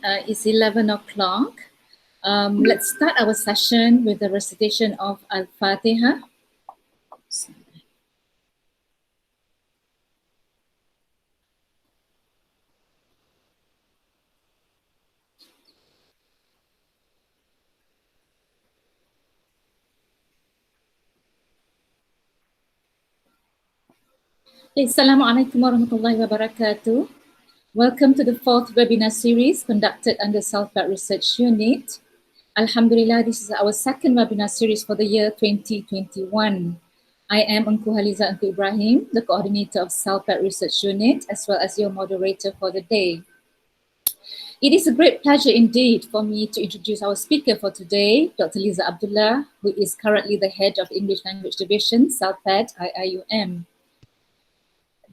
It's 11 o'clock. Let's start our session with the recitation of Al-Fatiha. Assalamualaikum warahmatullahi wabarakatuh. Welcome to the fourth webinar series conducted under CELPAD Research Unit. Alhamdulillah, this is our second webinar series for the year 2021. I am Engku Haliza Engku Ibrahim, the coordinator of CELPAD Research Unit, as well as your moderator for the day. It is a great pleasure indeed for me to introduce our speaker for today, Dr. Liza Abdullah, who is currently the head of English Language Division, CELPAD IIUM.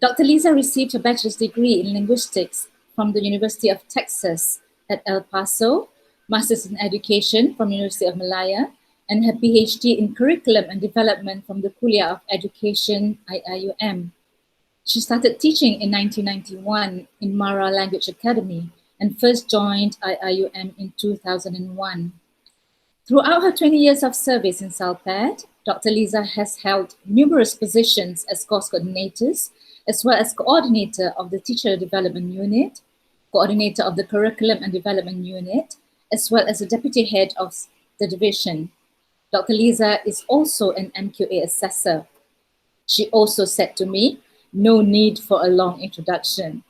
Dr. Liza received her bachelor's degree in linguistics from the University of Texas at El Paso, master's in education from University of Malaya, and her PhD in curriculum and development from the Kuliah of Education IIUM. She started teaching in 1991 in Mara Language Academy and first joined IIUM in 2001. Throughout her 20 years of service in CELPAD, Dr. Liza has held numerous positions as course coordinators, as well as coordinator of the Teacher Development Unit, coordinator of the Curriculum and Development Unit, as well as the deputy head of the division. Dr. Liza is also an MQA assessor. She also said to me, no need for a long introduction.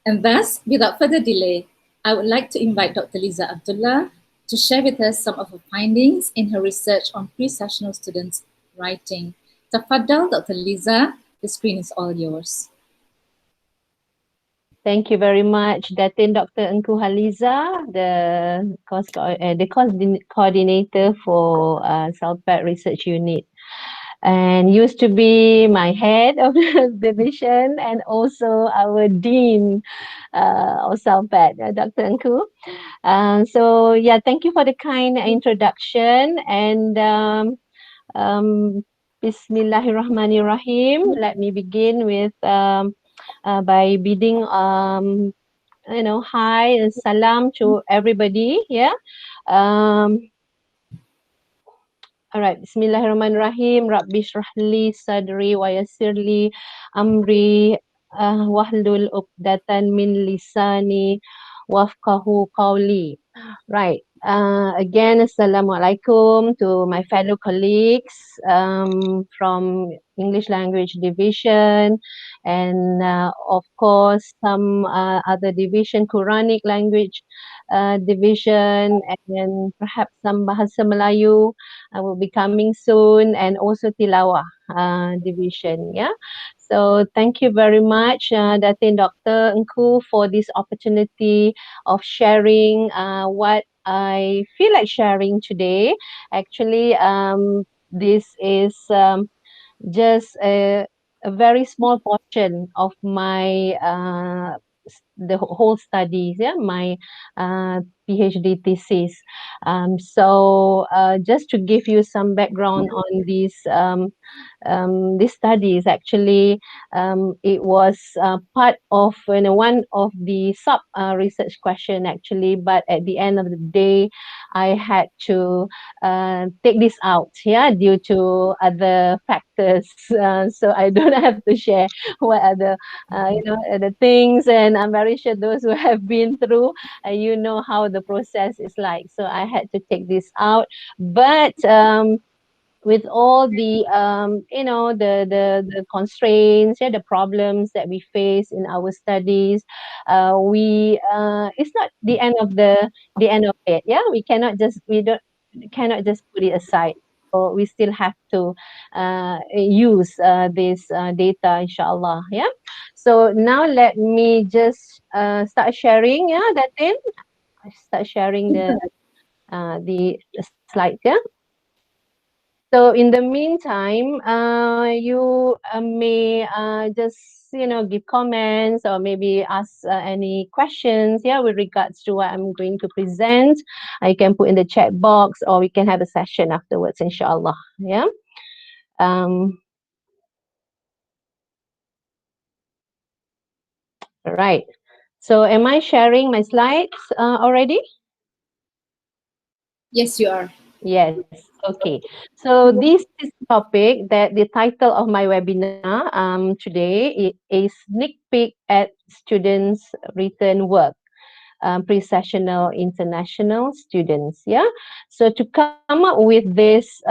And thus, without further delay, I would like to invite Dr. Liza Abdullah to share with us some of her findings in her research on pre-sessional students' writing. Tafaddal, Dr. Liza, the screen is all yours. Thank you very much, Datin Dr. Engku Haliza, the course coordinator for CELPAD Research Unit, and used to be my head of the division and also our dean of CELPAD, Dr. Engku. So yeah, thank you for the kind introduction, and Bismillahirrahmanirrahim. Let me begin with by bidding hi and salam to everybody. All right, Bismillahirrahmanirrahim. Rabbi shrahli sadri wa yassirli amri wahlul uqdatan min lisani wafqahu qawli. Right. Again, Assalamualaikum to my fellow colleagues from English Language Division, and of course some other division, Quranic Language Division, and perhaps some Bahasa Melayu will be coming soon, and also Tilawah Division. So thank you very much, Datin Dr. Engku, for this opportunity of sharing what I feel like sharing today. Actually, this is just a very small portion of my the whole studies, my PhD thesis. So just to give you some background on these studies, actually, it was part of one of the sub research question actually, but at the end of the day, I had to take this out, due to other factors. So I don't have to share what are the the things, and I'm very sure those who have been through, you know how the process is like. So I had to take this out, but with all the the constraints, the problems that we face in our studies, we it's not the end of it. We cannot just put it aside. So we still have to use this data, inshallah. So now let me just start sharing. Datin, start sharing the slides. So in the meantime, you may just give comments or maybe ask any questions with regards to what I'm going to present. You can put in the chat box, or we can have a session afterwards, inshallah. All right. So am I sharing my slides already? Yes, you are. Yes, okay. So this is the topic that the title of my webinar today is sneak peek at students' written work, pre-sessional international students. Yeah. So to come up with this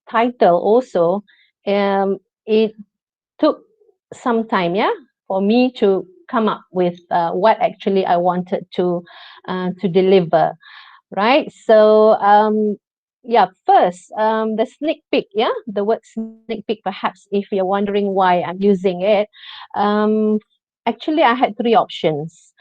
title also, it took some time. Yeah, for me to come up with what actually I wanted to deliver, right? So yeah, first the sneak peek, yeah, the word sneak peek, perhaps if you're wondering why I'm using it, um actually I had three options.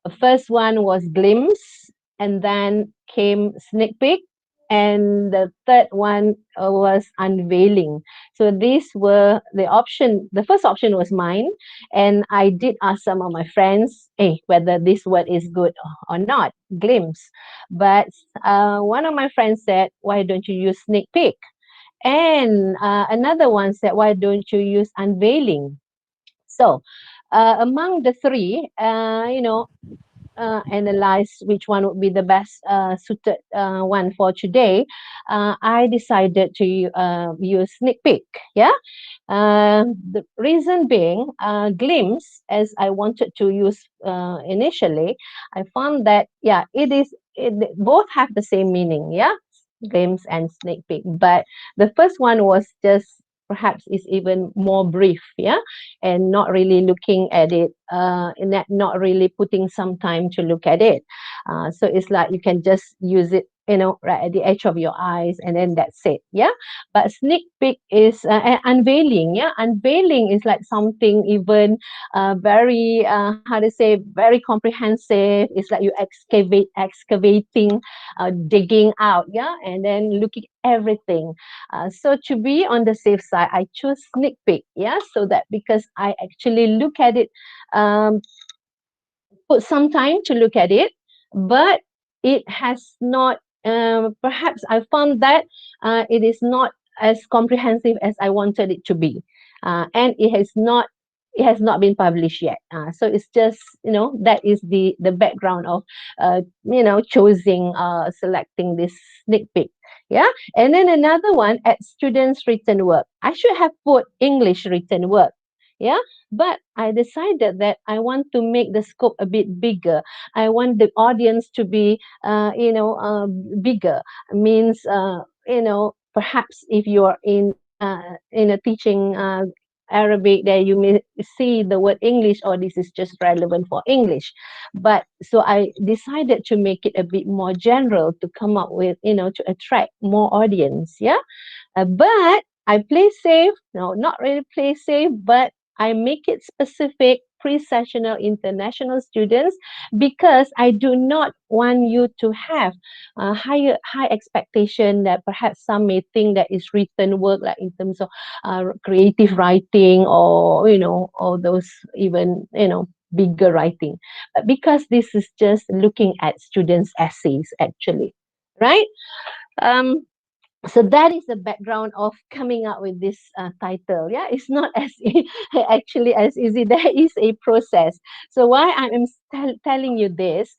The first one was glimpse, and then came sneak peek, and the third one was unveiling. So these were the option. The first option was mine, and I did ask some of my friends, hey, whether this word is good or not, glimpse. But one of my friends said, why don't you use sneak peek? And another one said, why don't you use unveiling? So among the three, analyze which one would be the best suited one for today, I decided to use sneak peek. Yeah. The reason being, glimpse, as I wanted to use initially, I found that, yeah, both have the same meaning. Yeah. Glimpse and sneak peek. But the first one was just perhaps is even more brief. Yeah. And not really looking at it, not really putting some time to look at it. So it's like you can just use it, right at the edge of your eyes, and then that's it. Yeah. But sneak peek is unveiling. Yeah. Unveiling is like something even very, how to say, very comprehensive. It's like you excavating, digging out. Yeah. And then looking everything. So to be on the safe side, I choose sneak peek. Yeah. So that because I actually look at it, um, put some time to look at it, but it has not, perhaps I found that it is not as comprehensive as I wanted it to be. And it has not been published yet. So it's just, that is the background of, choosing, selecting this sneak peek. Yeah. And then another one at students' written work. I should have put English written work. Yeah. But I decided that I want to make the scope a bit bigger. I want the audience to be, bigger. Means, perhaps if you're in a teaching Arabic, that you may see the word English, or this is just relevant for English. But so I decided to make it a bit more general to come up with, to attract more audience. Yeah. But I play safe. No, not really play safe, but I make it specific pre-sessional international students, because I do not want you to have high expectation that perhaps some may think that is written work, like in terms of creative writing, or or those even bigger writing. But because this is just looking at students' essays actually, right? Um, so that is the background of coming up with this title. Yeah, it's not as actually as easy. There is a process. So why I am telling you this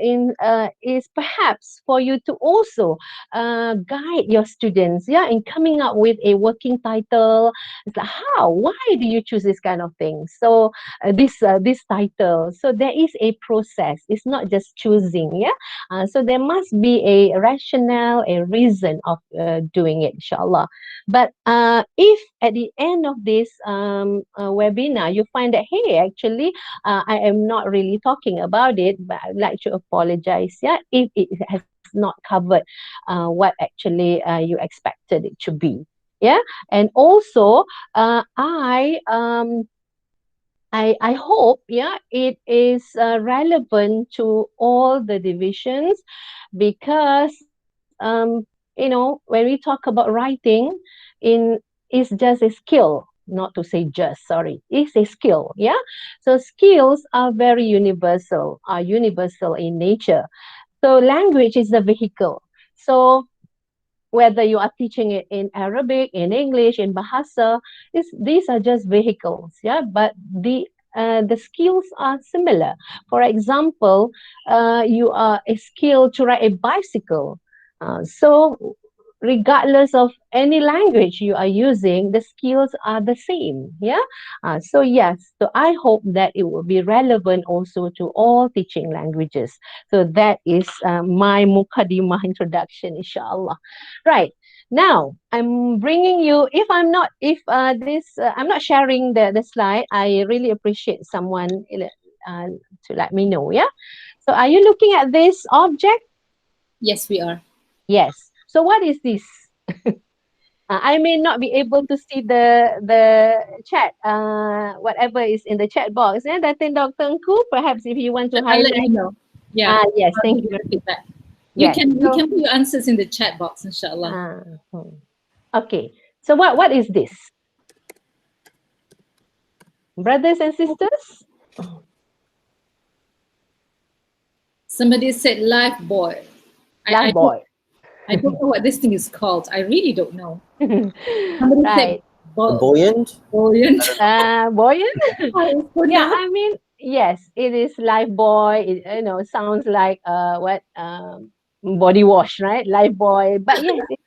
in is perhaps for you to also guide your students, yeah, in coming up with a working title. It's like, how, why do you choose this kind of thing? So this title, so there is a process. It's not just choosing. Yeah. So there must be a rationale, a reason of doing it, inshallah. But if at the end of this webinar, you find that, hey, actually, I am not really talking about it, but I'd like to apologize, yeah, if it has not covered what actually you expected it to be. Yeah. And also, I hope, yeah, it is relevant to all the divisions, because when we talk about writing, in is just a skill, not to say just, sorry, it's a skill. Yeah. So skills are very universal, are universal in nature. So language is the vehicle. So whether you are teaching it in Arabic, in English, in Bahasa, these are just vehicles. Yeah. But the the skills are similar. For example, you are a skill to ride a bicycle. So regardless of any language you are using, the skills are the same. Yeah. So yes, so I hope that it will be relevant also to all teaching languages. So that is my Mukaddimah introduction, inshallah. Right. Now I'm bringing you. If I'm not sharing the slide, I really appreciate someone uh, to let me know. Yeah. So are you looking at this object? Yes, we are. Yes. So what is this? I may not be able to see the chat, whatever is in the chat box. Yeah, Datin Dr. Nku, perhaps if you want to I'll let highlight. you know. Yeah, Yes, I'll thank give you you. feedback. You Yes. can you So, can put your answers in the chat box, inshallah. okay. So what is this? Brothers and sisters? Somebody said life boy. I Love boy. I don't know what this thing is called. I really don't know. Somebody said Right. Buoyant? buoyant. Buoyant? Yeah, Now. I mean, yes, it is life boy. Sounds like what body wash, right? Life boy. But yes, it's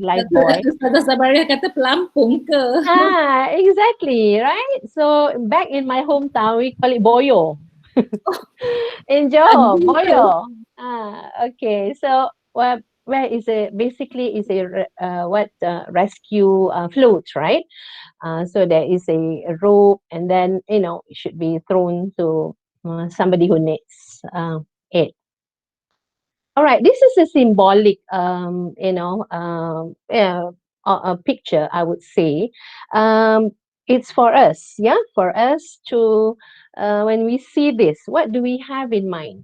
life boy. Ustazah Sabaria kata pelampung ke? Exactly, right? So back in my hometown, we call it boyo. In Johor, boyo. Okay. So where is it? Basically, is a rescue float, right? So there is a rope, and then it should be thrown to somebody who needs it. All right, this is a symbolic, a picture, I would say. It's for us, yeah, for us to, when we see this, what do we have in mind?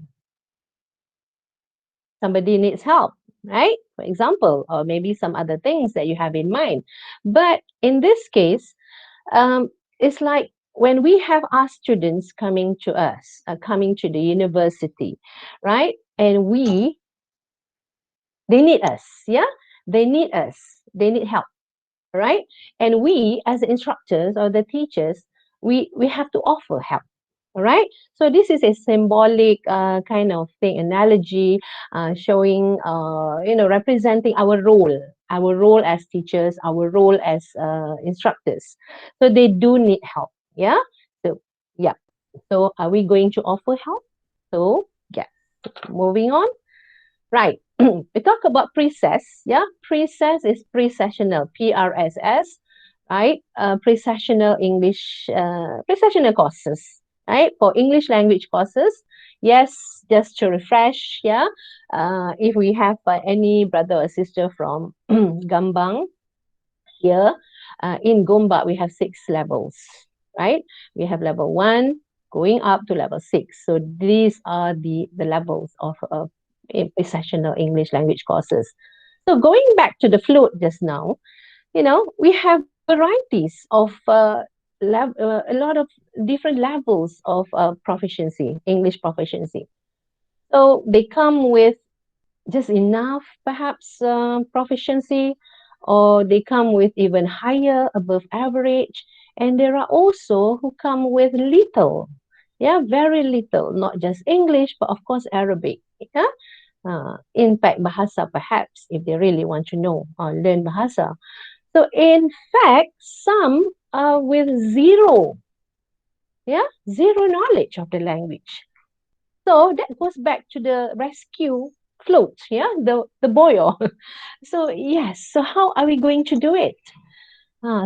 Somebody needs help, right? For example, or maybe some other things that you have in mind. But in this case, it's like when we have our students coming to us, coming to the university, right? And they need us, yeah? They need us. They need help, right? And we, as the instructors or the teachers, we have to offer help. All right. So this is a symbolic kind of thing, analogy, showing, representing our role as teachers, our role as instructors. So they do need help. Yeah. So yeah. So are we going to offer help? So yeah. Moving on. Right. We talk about pre-SES. Yeah. Pre-SES is pre-sessional, PRSS, right? Pre-sessional English, pre-sessional courses, right? For English language courses. Yes, just to refresh, yeah. If we have any brother or sister from Gambang here, in Gombak, we have 6 levels, right? We have level 1 going up to level 6. So these are the levels of sessional English language courses. So going back to the float just now, we have varieties of a lot of different levels of proficiency, English proficiency. So they come with just enough, perhaps, proficiency, or they come with even higher, above average. And there are also who come with little, yeah, very little, not just English, but of course Arabic. Yeah? Impact bahasa, perhaps, if they really want to know or learn bahasa. So in fact, some are with zero, yeah, zero knowledge of the language. So that goes back to the rescue float, yeah, the boyo. So yes, so how are we going to do it?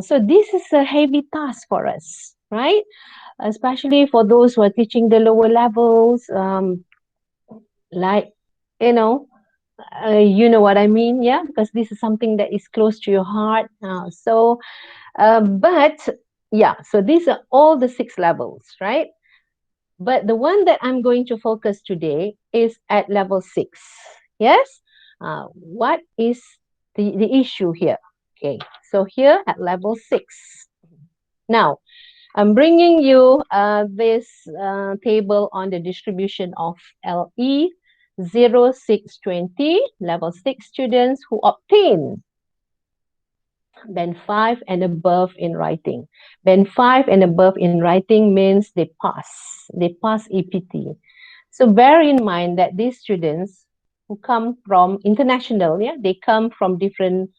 So this is a heavy task for us, right? Especially for those who are teaching the lower levels, like, you know what I mean, yeah, because this is something that is close to your heart. But yeah, so these are all the 6 levels, right? But the one that I'm going to focus today is at level 6. Yes? What is the issue here? Okay, so here at level 6. Now, I'm bringing you this table on the distribution of LE 0620, level 6 students who obtain Band 5 and above in writing. Band 5 and above in writing means they pass. They pass EPT. So bear in mind that these students who come from international, yeah, they come from different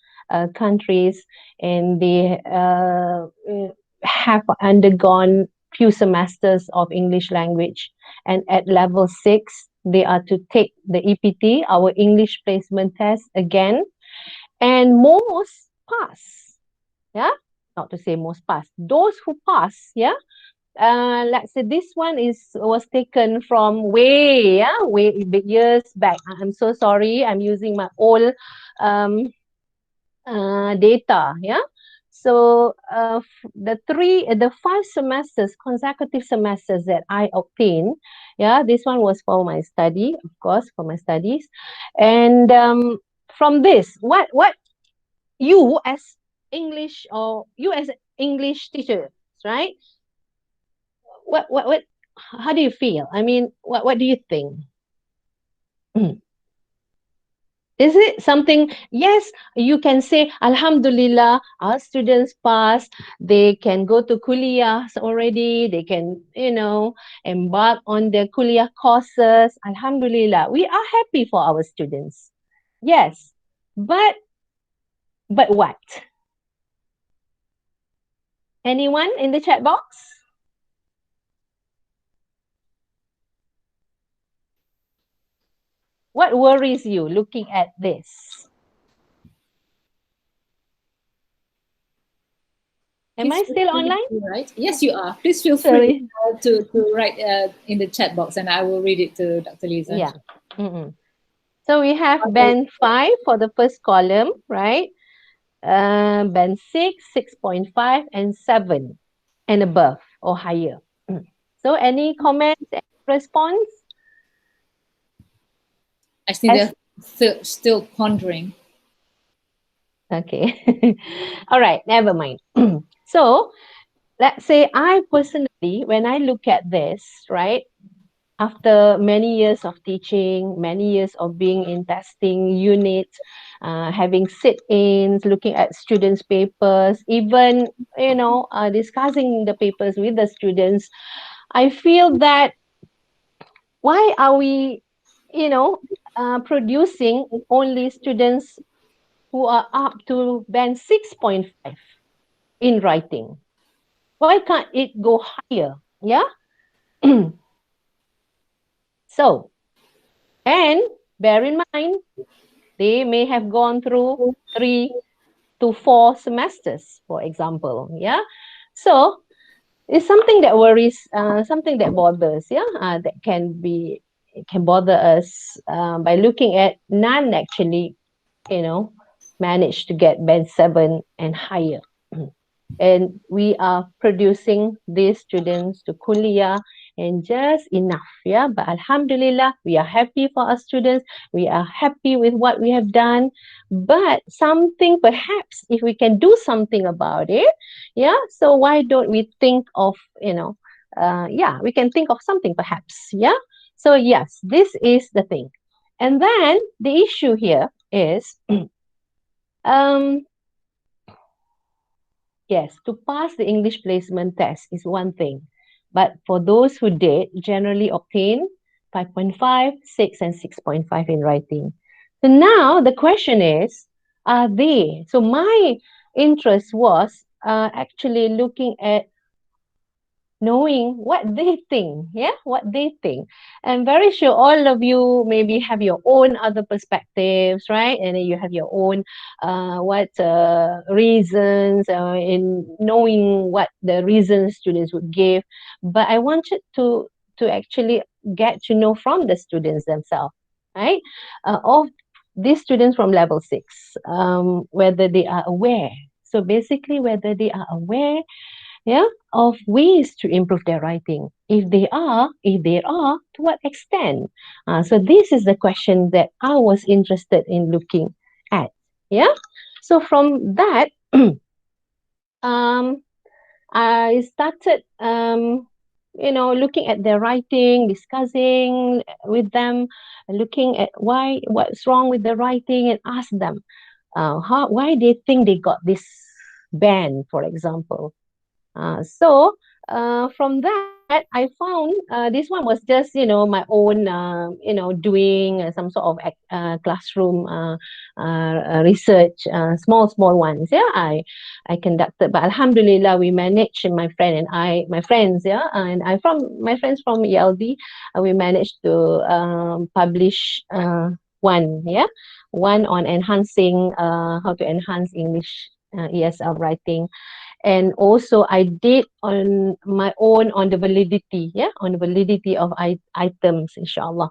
countries, and they have undergone few semesters of English language, and at level 6 they are to take the EPT, our English placement test again, and most pass, yeah, not to say most pass, those who pass, yeah, let's say this one was taken from way big years back. I'm so sorry, I'm using my old um data, yeah. So the 5 semesters, consecutive semesters that I obtained, yeah, this one was for my study, of course, for my studies. And from this, what you as English, or you as English teacher, right? What how do you feel? I mean, what do you think? Is it something? Yes, you can say, Alhamdulillah, our students pass. They can go to kuliahs already. They can, embark on their kuliah courses. Alhamdulillah, we are happy for our students. Yes, but what? Anyone in the chat box? What worries you looking at this? Am I still online? Right? Yes, you are. Please feel free Sorry. to write in the chat box, and I will read it to Dr. Lisa. Yeah. So we have band 5 for the first column, right? Band 6, 6.5, and 7 and above or higher. So any comments and response? I think they're still pondering. Okay. All right, never mind. So let's say I personally, when I look at this, right, after many years of teaching, many years of being in testing units, having sit-ins, looking at students' papers, even, discussing the papers with the students, I feel that why are we, producing only students who are up to band 6.5 in writing? Why can't it go higher? Yeah. So, and bear in mind, they may have gone through 3 to 4 semesters, for example. Yeah. So it's something that worries, something that bothers. Yeah. That can bother us by looking at none actually, manage to get band 7 and higher. And we are producing these students to kuliah and just enough, yeah. But alhamdulillah, we are happy for our students, we are happy with what we have done. But something, perhaps if we can do something about it, yeah, so why don't we think of, we can think of something perhaps, yeah. So yes, this is the thing. And then the issue here is um yes, to pass the English placement test is one thing, but for those who did, generally obtain 5.5, 6, and 6.5 in writing. So now the question is, are they? So my interest was actually looking at knowing what they think, yeah, what they think. I'm very sure all of you maybe have your own other perspectives, right? And then you have your own reasons in knowing what the reasons students would give. But I wanted to actually get to know from the students themselves, right? Of these students from level 6, whether they are aware. So basically, whether they are aware, yeah, of ways to improve their writing. If they are, to what extent? So this is the question that I was interested in looking at. Yeah. So from that, um, I started, looking at their writing, discussing with them, looking at what's wrong with the writing, and ask them why they think they got this band, for example. So from that, I found this one was just, my own, doing some sort of classroom research, small ones. Yeah, I conducted, but Alhamdulillah, we managed, my friend and I, my friends, yeah, and I from my friends from ELD, we managed to publish one, yeah, one on enhancing how to enhance English ESL writing, and also I did on my own on the validity, yeah, on the validity of items, inshallah.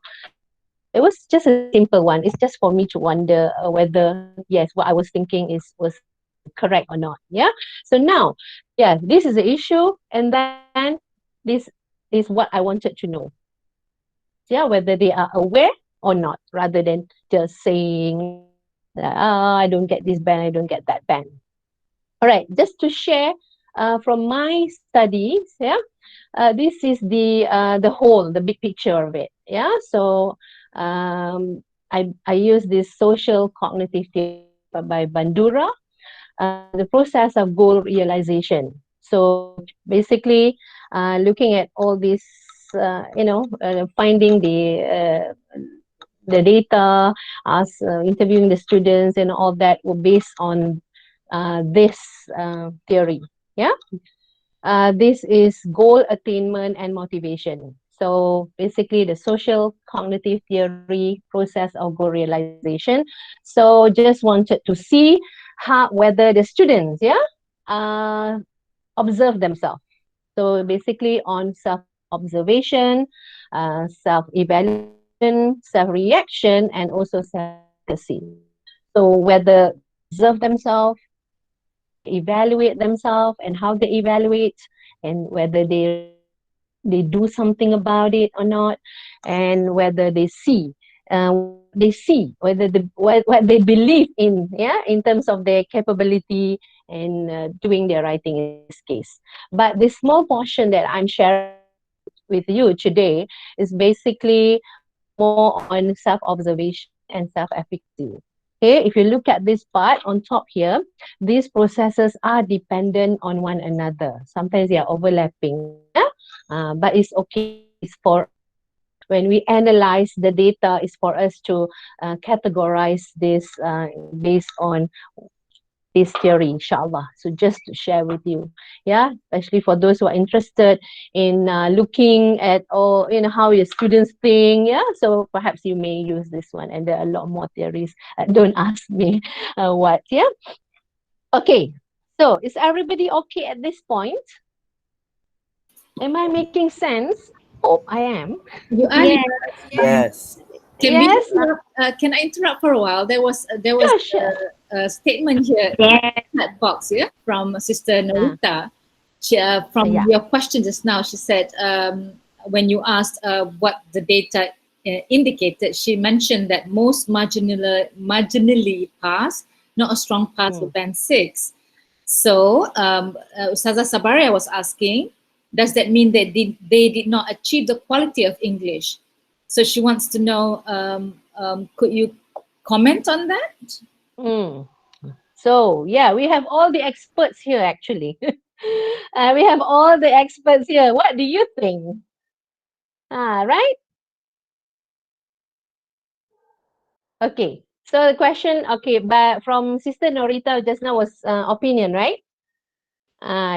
It was just a simple one. It's just for me to wonder whether, yes, what I was thinking was correct or not. Yeah. So now, yeah, this is the issue, and then this is what I wanted to know. Yeah, whether they are aware or not, rather than just saying, I don't get this band, I don't get that band. All right, just to share from my studies, yeah, this is the whole, the big picture of it. Yeah, so I use this social cognitive theory by Bandura, the process of goal realization. So basically, looking at all these, finding the data, us interviewing the students and all that were based on this theory. Yeah. This is goal attainment and motivation. So basically, the social cognitive theory process of goal realization. So just wanted to see how whether the students, yeah, uh, observe themselves. So basically, on self-observation, self-evaluation, self-reaction, and also self-efficacy. So whether they observe themselves, whether they evaluate themselves and how they evaluate, and whether they react, they do something about it or not, and whether they see what they see, whether what they believe in, yeah, in terms of their capability and doing their writing in this case. But the small portion that I'm sharing with you today is basically more on self-observation and self-efficacy. Okay, if you look at this part on top here, these processes are dependent on one another. Sometimes they are overlapping, yeah? But it's okay. It's for us, when we analyze the data, is for us to categorize this based on this theory, inshallah. So just to share with you, yeah, especially for those who are interested in looking at all, how your students think, yeah. So perhaps you may use this one, and there are a lot more theories. Don't ask me what, yeah. Okay, so is everybody okay at this point? Am I making sense? Hope I am. You are. Yes. Yes. Yes. Can I interrupt for a while? There was Sure. a statement here in Yes. the chat box, yeah, from Sister Norita. She, from Yeah. your question just now, she said when you asked what the data indicated, she mentioned that most marginally pass, not a strong pass for band 6. So Ustazah Sabaria was asking, does that mean that they did not achieve the quality of English? So she wants to know, could you comment on that? Mm. So yeah, we have all the experts here actually. We have all the experts here. What do you think? Right? Okay. So the question, okay, but from Sister Norita just now was opinion, right?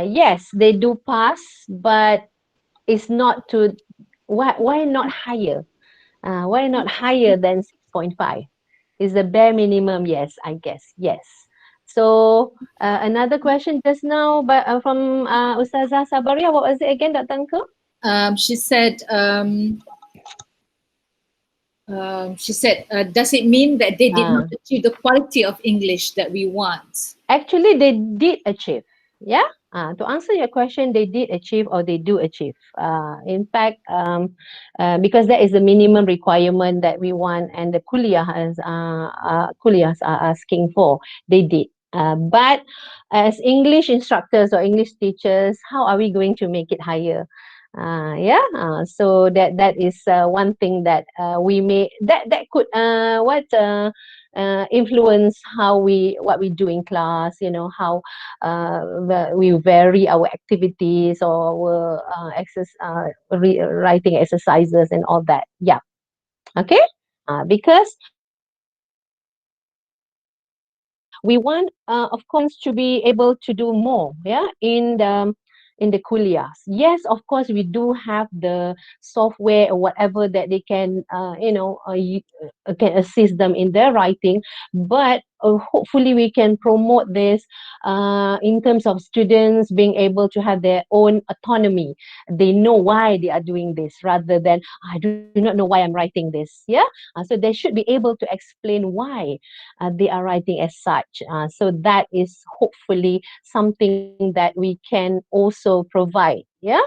Yes, they do pass, but it's not to, why not higher? Why not higher than 6.5? Is the bare minimum? Yes, I guess. Yes. So another question just now, but from Ustazah Sabaria, what was it again, Dr. Anko? She said, does it mean that they did not achieve the quality of English that we want? Actually, they did achieve. Yeah. To answer your question, they did achieve or they do achieve. In fact, because that is the minimum requirement that we want, and the kuliahs are asking for, they did. But as English instructors or English teachers, how are we going to make it higher? Yeah. So that is one thing that we may that could influence what we do in class, how we vary our activities or our writing exercises and all that. Yeah. Okay. Because we want, of course, students to be able to do more, yeah, in the kuliahs. Yes, of course, we do have the software or whatever that they can, can assist them in their writing, but hopefully we can promote this in terms of students being able to have their own autonomy. They know why they are doing this rather than, I do not know why I'm writing this. Yeah. So they should be able to explain why they are writing as such. So that is hopefully something that we can also provide. Yeah.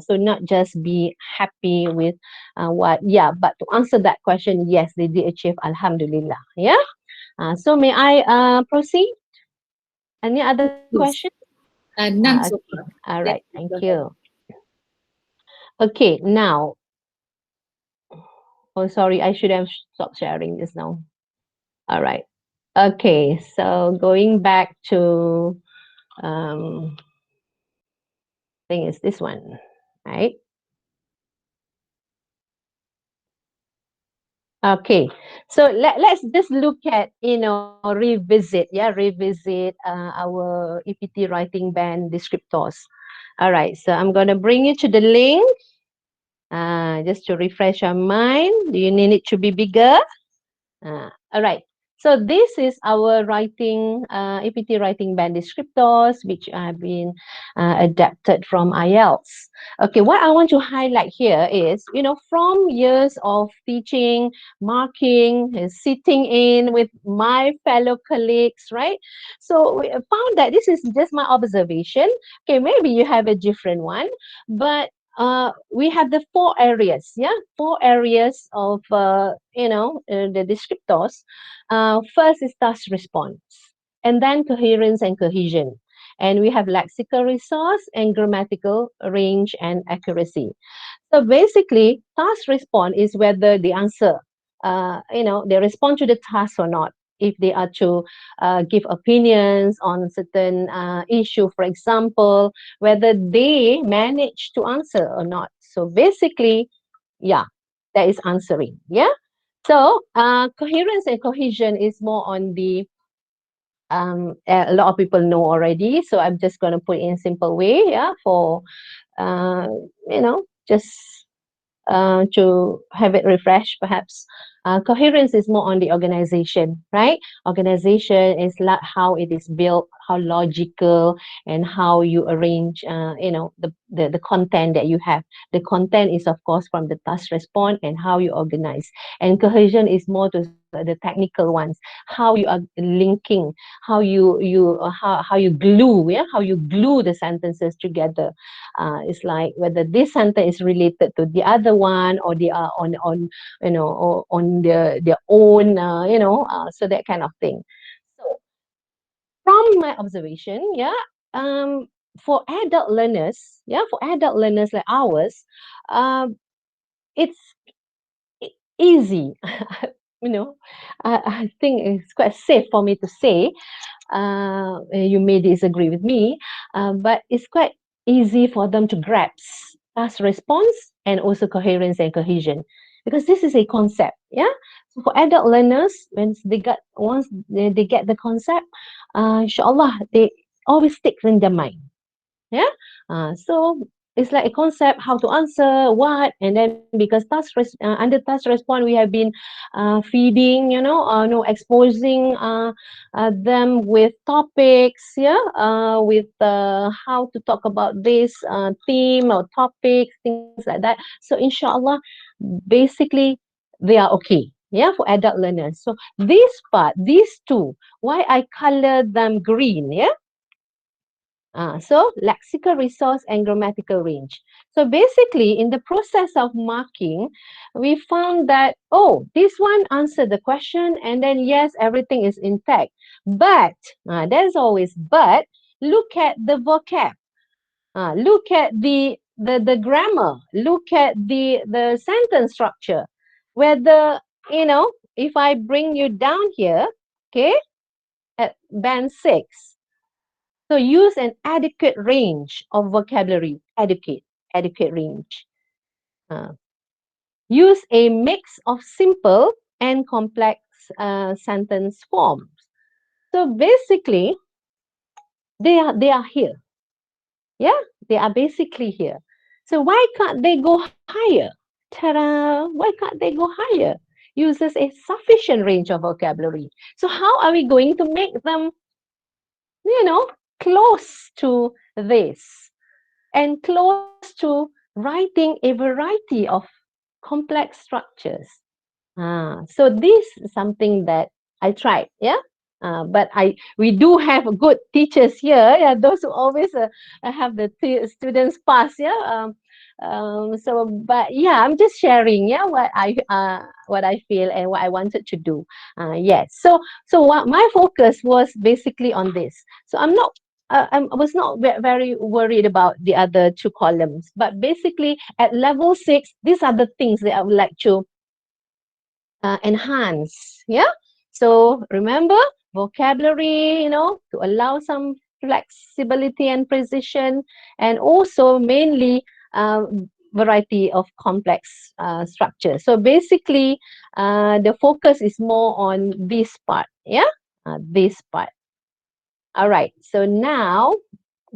So not just be happy with what, yeah, but to answer that question, yes, they did achieve, Alhamdulillah. Yeah. So may I proceed? Any other question? Yes. None so Okay. far. All right. Yes, Thank go ahead. you. Okay. Now, oh, sorry, I should have stopped sharing just now. All right. Okay. So going back to, I think it's this one, right? Okay, so let's just look at, revisit, yeah, revisit our EPT writing band descriptors. All right, so I'm going to bring you to the link just to refresh your mind. Do you need it to be bigger? All right. So this is our writing, APT writing band descriptors, which have been adapted from IELTS. Okay, what I want to highlight here is, from years of teaching, marking, sitting in with my fellow colleagues, right? So we found that this is just my observation. Okay, maybe you have a different one, but we have the four areas, yeah, four areas of the descriptors. First is task response, and then coherence and cohesion, and we have lexical resource and grammatical range and accuracy. So basically, task response is whether the answer, they respond to the task or not. If they are to give opinions on certain issue, for example, whether they manage to answer or not. So basically, yeah, that is answering. Yeah. So coherence and cohesion is more on the a lot of people know already. So I'm just going to put in simple way, yeah, for uh, just to have it refreshed, perhaps. Coherence is more on the organization, right? Organization is how it is built, how logical, and how you arrange, the content that you have. The content is, of course, from the task response and how you organize. And cohesion is more to the technical ones, how you are linking, how you glue, yeah, how you glue the sentences together. It's like whether this sentence is related to the other one, or they are on or on their own, so that kind of thing. So from my observation, yeah, um, for adult learners, yeah, for adult learners like ours, um, it's easy. you know, I think it's quite safe for me to say, you may disagree with me, but it's quite easy for them to grasp task response and also coherence and cohesion, because this is a concept. Yeah. So for adult learners, once they get the concept, inshallah, they always stick in their mind. Yeah. So it's like a concept how to answer what, and then because under task response we have been feeding, no, exposing them with topics, yeah, with how to talk about this theme or topics, things like that. So inshallah, basically they are okay. Yeah, for adult learners. So this part, these two, why I color them green, yeah. So lexical resource and grammatical range. So basically, in the process of marking, we found that, oh, this one answered the question, and then yes, everything is intact. But there's always but. Look at the vocab. Look at the grammar. Look at the sentence structure. Whether if I bring you down here, okay, at band 6, so use an adequate range of vocabulary. Adequate range. Uh, use a mix of simple and complex sentence forms. So basically, they are here. Yeah, they are basically here. So why can't they go higher? Ta-da! Why can't they go higher? Uses a sufficient range of vocabulary. So how are we going to make them, you know, close to this and close to writing a variety of complex structures? So this is something that I tried, yeah. But we do have good teachers here, yeah, those who always have the students pass, yeah. So, but yeah, I'm just sharing, yeah, what I feel and what I wanted to do. Yes. So what my focus was basically on this. So I'm not. I was not very worried about the other two columns, but basically at level 6, these are the things that I would like to enhance. Yeah. So remember vocabulary, to allow some flexibility and precision, and also mainly uh, variety of complex structures. So basically, the focus is more on this part. Yeah. This part. All right. So now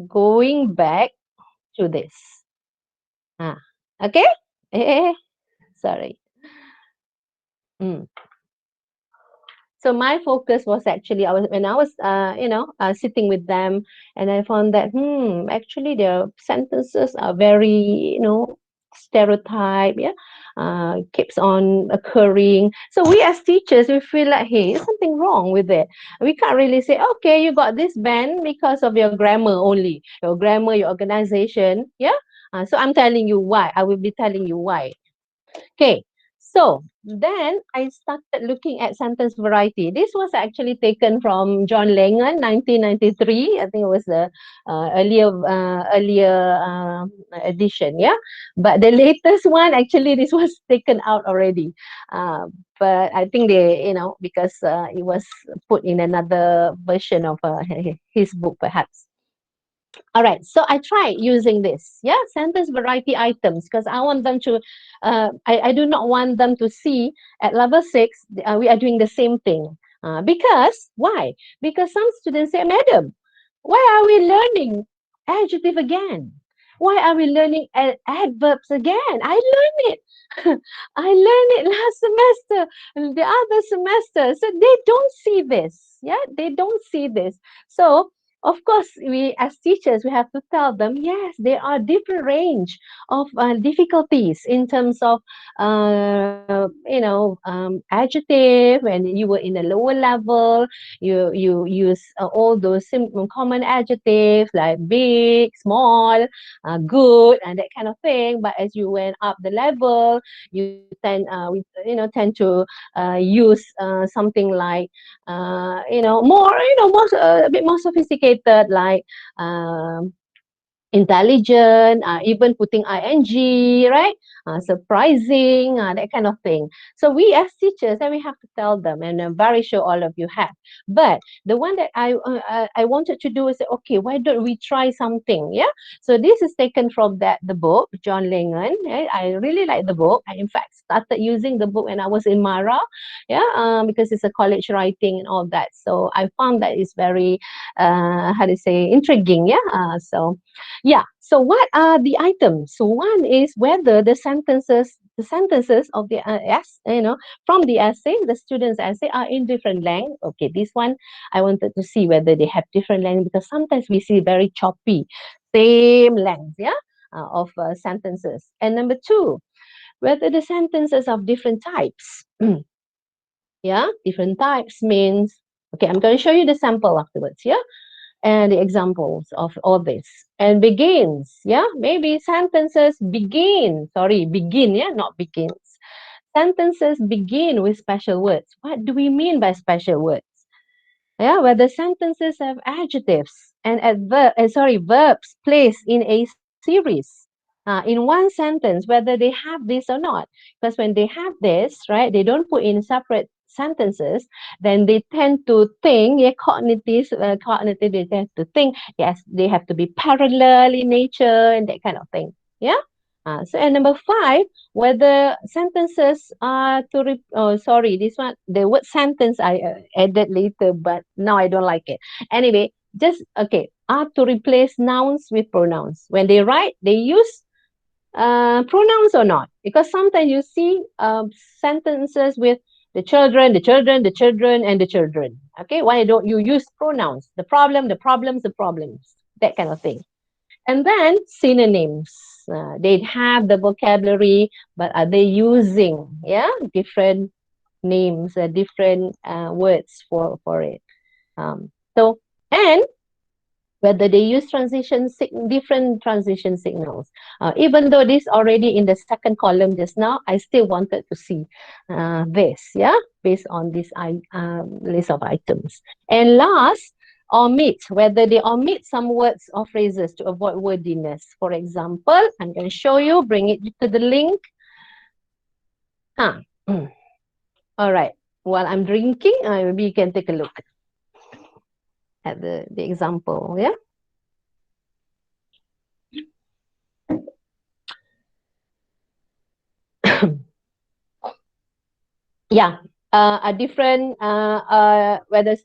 going back to this. Ah, okay. Sorry. Mm. So my focus was actually I was sitting with them, and I found that actually their sentences are very stereotype, yeah, keeps on occurring. So we as teachers, we feel like, hey, there's something wrong with it. We can't really say, okay, you got this band because of your grammar only, your grammar, your organization, yeah. So I'm telling you why. I will be telling you why. Okay, so then I started looking at sentence variety. This was actually taken from John Langan, 1993. I think it was the earlier edition, yeah. But the latest one, actually, this was taken out already. Uh, but I think because it was put in another version of his book, perhaps. All right, so I tried using this, yeah, sentence variety items, because I want them to, I do not want them to see at level 6, we are doing the same thing. Because, why? Because some students say, Madam, why are we learning adjective again? Why are we learning adverbs again? I learned it. I learned it last semester, the other semester. So they don't see this. Yeah, they don't see this. So of course, we as teachers, we have to tell them, yes, there are different range of difficulties in terms of, adjective. When you were in a lower level, you use all those common adjectives like big, small, good, and that kind of thing. But as you went up the level, we tend to use something like more, a bit more sophisticated, like um, intelligent, even putting ing, right? Surprising, that kind of thing. So we as teachers, and we have to tell them, and I'm very sure all of you have. But the one that I wanted to do is, okay, why don't we try something? Yeah. So this is taken from the book, John Langan. Right? I really like the book. I in fact started using the book when I was in Mara, yeah, because it's a college writing and all that. So I found that it's very, how to say, intriguing. Yeah. So yeah. So what are the items? So one is whether the sentences of the from the essay, the student's essay, are in different length. Okay, this one I wanted to see whether they have different length, because sometimes we see very choppy, same length, yeah, of sentences. And number two, whether the sentences of different types. Yeah, different types means, okay, I'm going to show you the sample afterwards. Yeah, and the examples of all this. And begins, yeah, maybe sentences begin, yeah, not begins. Sentences begin with special words. What do we mean by special words? Yeah, whether sentences have adjectives and verbs placed in a series. In one sentence, whether they have this or not. Because when they have this, right, they don't put in separate sentences, then they tend to think, yeah, cognitive, they tend to think, yes, they have to be parallel in nature and that kind of thing. Yeah. So and number 5, whether sentences are sorry, this one, the word sentence I added later, but now I don't like it. Anyway, just okay, are to replace nouns with pronouns. When they write, they use pronouns or not, because sometimes you see sentences with the children, the children, the children, and the children. Okay, why don't you use pronouns? The problem, the problems, the problems, that kind of thing. And then synonyms. They have the vocabulary, but are they using different names, different words for it? So and whether they use different transition signals. Even though this already in the second column just now, I still wanted to see this, based on this list of items. And last, omit, whether they omit some words or phrases to avoid wordiness. For example, I'm going to show you, bring it to the link. All right, while I'm drinking, maybe you can take a look at the example, a different whether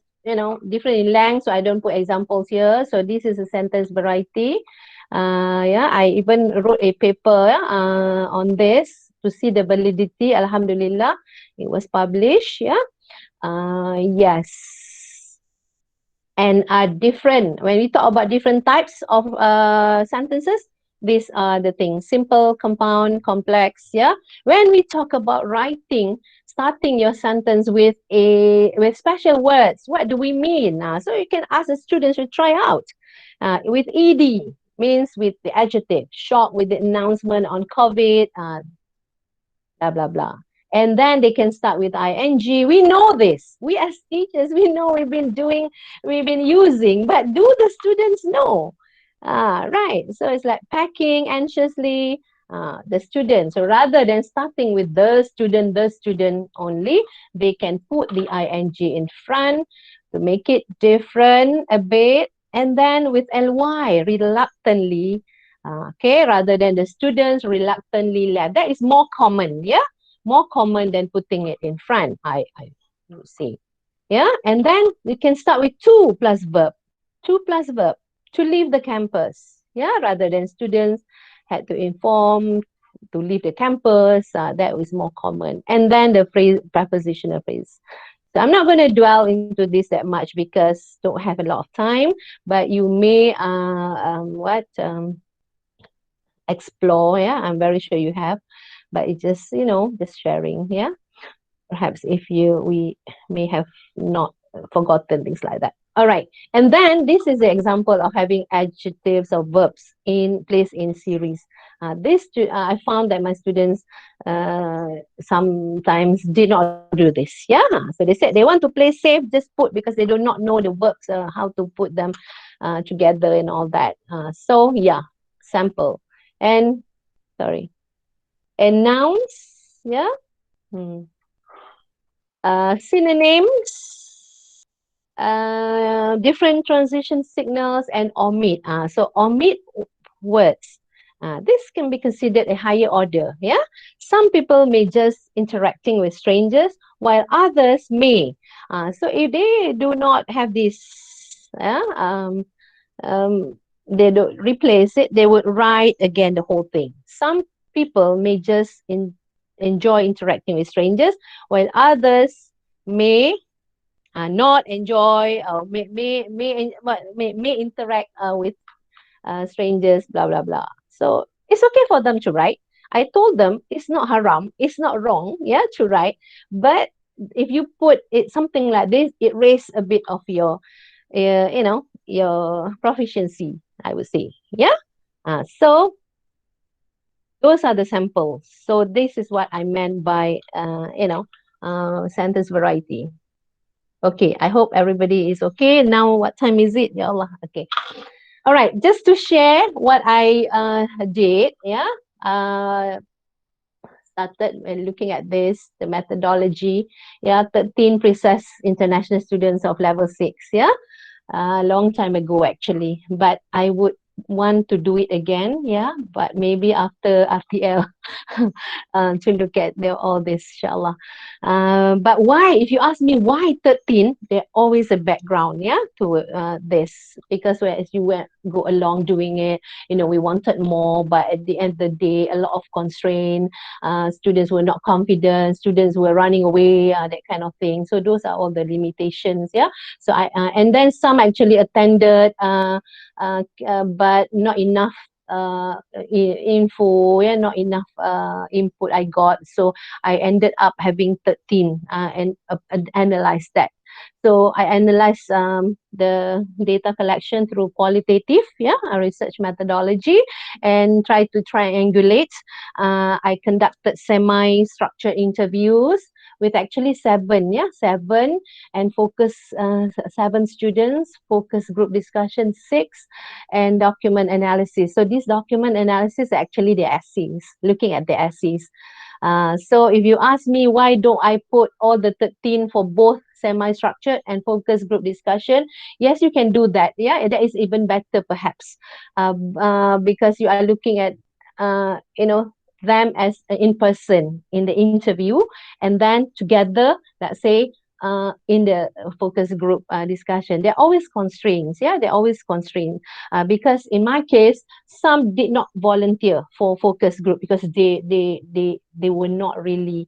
different in length, so I don't put examples here. So this is a sentence variety. I even wrote a paper on this to see the validity. Alhamdulillah, it was published. Yes. And are different. When we talk about different types of sentences, these are the things: simple, compound, complex. When we talk about writing, starting your sentence with special words, what do we mean? So you can ask the students to try out. With ed means with the adjective, short with the announcement on COVID, blah blah blah. And then they can start with ing. We know this. We as teachers, we know we've been using, but do the students know? Right. So it's like packing anxiously, the student. So rather than starting with the student only, they can put the ing in front to make it different a bit. And then with ly, reluctantly, rather than the students reluctantly left. That is more common, more common than putting it in front, I would say. And then we can start with to plus verb, to leave the campus, rather than students had to inform to leave the campus. That was more common. And then the prepositional phrase. So I'm not going to dwell into this that much because don't have a lot of time, but you may explore. I'm very sure you have, but it's just just sharing. Perhaps if we may have not forgotten things like that. All right, and then this is the example of having adjectives or verbs placed in series. I found that my students sometimes did not do this. So they said they want to play safe, just put, because they do not know the verbs, how to put them together and all that. So sample. And and nouns, synonyms, different transition signals, and omit. So omit words. This can be considered a higher order. Some people may just interacting with strangers, while others may. So if they do not have this, they don't replace it, they would write again the whole thing. Some people may just enjoy interacting with strangers, while others may not enjoy or may interact with strangers, blah blah blah. So it's okay for them to write. I told them it's not haram, it's not wrong, to write. But if you put it something like this, it raises a bit of your, your proficiency, I would say. So those are the samples. So this is what I meant by sentence variety. Okay, I hope everybody is okay. Now what time is it? Ya Allah. Okay. All right, just to share what I did, started looking at this, the methodology. Yeah, 13 pre-SES international students of level 6. Yeah, a long time ago actually, but I would want to do it again, yeah, but maybe after RTL to look at all this, inshallah. But why, if you ask me why 13, there's always a background, yeah, to this, because as you went go along doing it, we wanted more, but at the end of the day, a lot of constraint, students were not confident, students were running away, that kind of thing. So those are all the limitations, yeah. So and then some actually attended, but not enough info, yeah, not enough input I got. So I ended up having 13 and analyzed that. So I analyzed the data collection through qualitative, yeah, a research methodology, and tried to triangulate. I conducted semi-structured interviews with actually seven, and focus 7 students, focus group discussion 6, and document analysis. So this document analysis are actually the essays, looking at the essays. So if you ask me why don't I put all the 13 for both semi-structured and focus group discussion, yes, you can do that. Yeah, that is even better perhaps, because you are looking at them as in person in the interview, and then together, let's say, in the focus group discussion. There are always constraints. Yeah, there are always constraints, because in my case, some did not volunteer for focus group because they were not really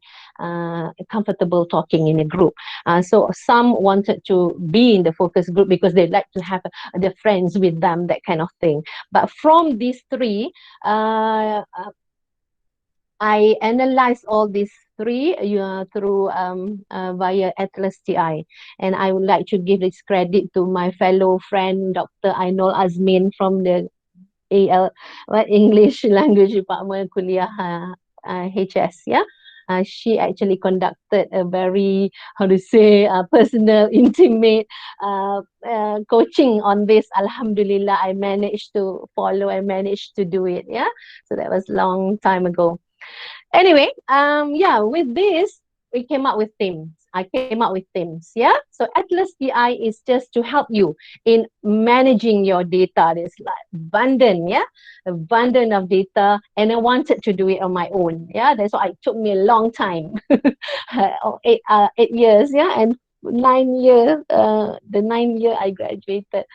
comfortable talking in a group. So some wanted to be in the focus group because they like to have their friends with them, that kind of thing. But from these three, I analyzed all these three through via Atlas TI, and I would like to give this credit to my fellow friend Dr. Ainul Azmin from the English Language Department Kuliah HS. Yeah, she actually conducted a very, how to say, personal, intimate coaching on this. Alhamdulillah, I managed to follow. I managed to do it. Yeah, so that was long time ago. Anyway, yeah, with this, we came up with themes. I came up with themes, yeah. So Atlas TI is just to help you in managing your data. There's like abundant, yeah, abundant of data, and I wanted to do it on my own, yeah. That's why it took me a long time, 8 years, yeah, and 9 years. The 9 year I graduated,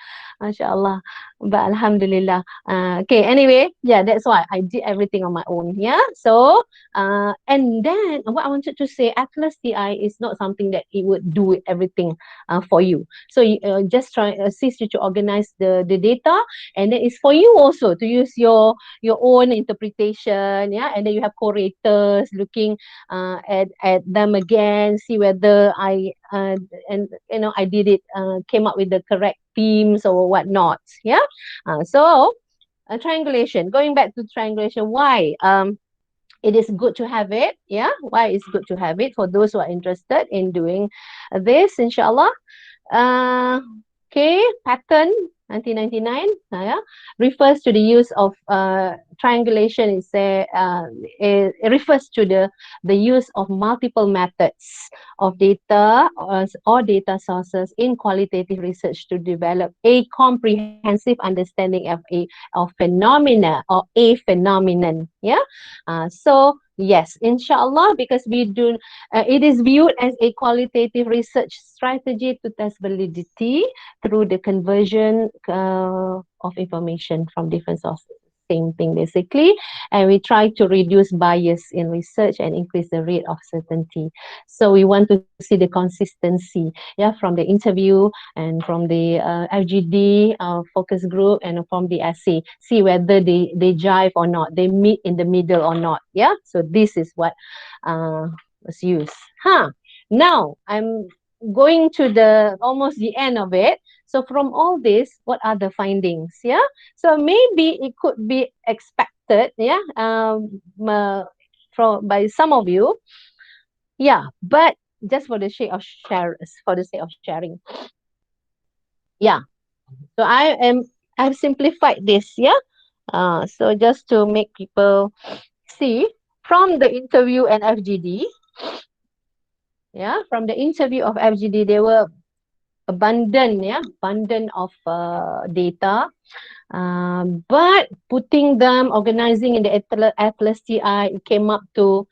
mashallah. But Alhamdulillah. Okay. Anyway, yeah, that's why I did everything on my own. Yeah. So and then what I wanted to say, Atlas TI is not something that it would do everything for you. So you just try assist you to organize the data, and then it's for you also to use your own interpretation. Yeah, and then you have curators looking at them again, see whether and I did it, came up with the correct themes or whatnot. Yeah. So triangulation. Going back to triangulation, why? It is good to have it. Yeah, why it's good to have it for those who are interested in doing this, inshallah. uh, okay, pattern 1999, yeah, refers to the use of triangulation. It refers to the use of multiple methods of data or data sources in qualitative research to develop a comprehensive understanding of phenomena or a phenomenon. Yeah, so yes, inshallah, because it is viewed as a qualitative research strategy to test validity through the conversion of information from different sources. Same thing basically, and we try to reduce bias in research and increase the rate of certainty. So we want to see the consistency, yeah, from the interview and from the FGD focus group and from the essay. See whether they jive or not, they meet in the middle or not. Yeah, so this is what was used. Now I'm going to the almost the end of it. So from all this, what are the findings? Yeah, so maybe it could be expected, yeah, from by some of you, yeah, but just for the sake of sharing, yeah. So I've simplified this, yeah. So just to make people see, from the interview and FGD, yeah, from the interview of FGD, they were abundant of data. But putting them, organizing in the Atlas TI, it came up to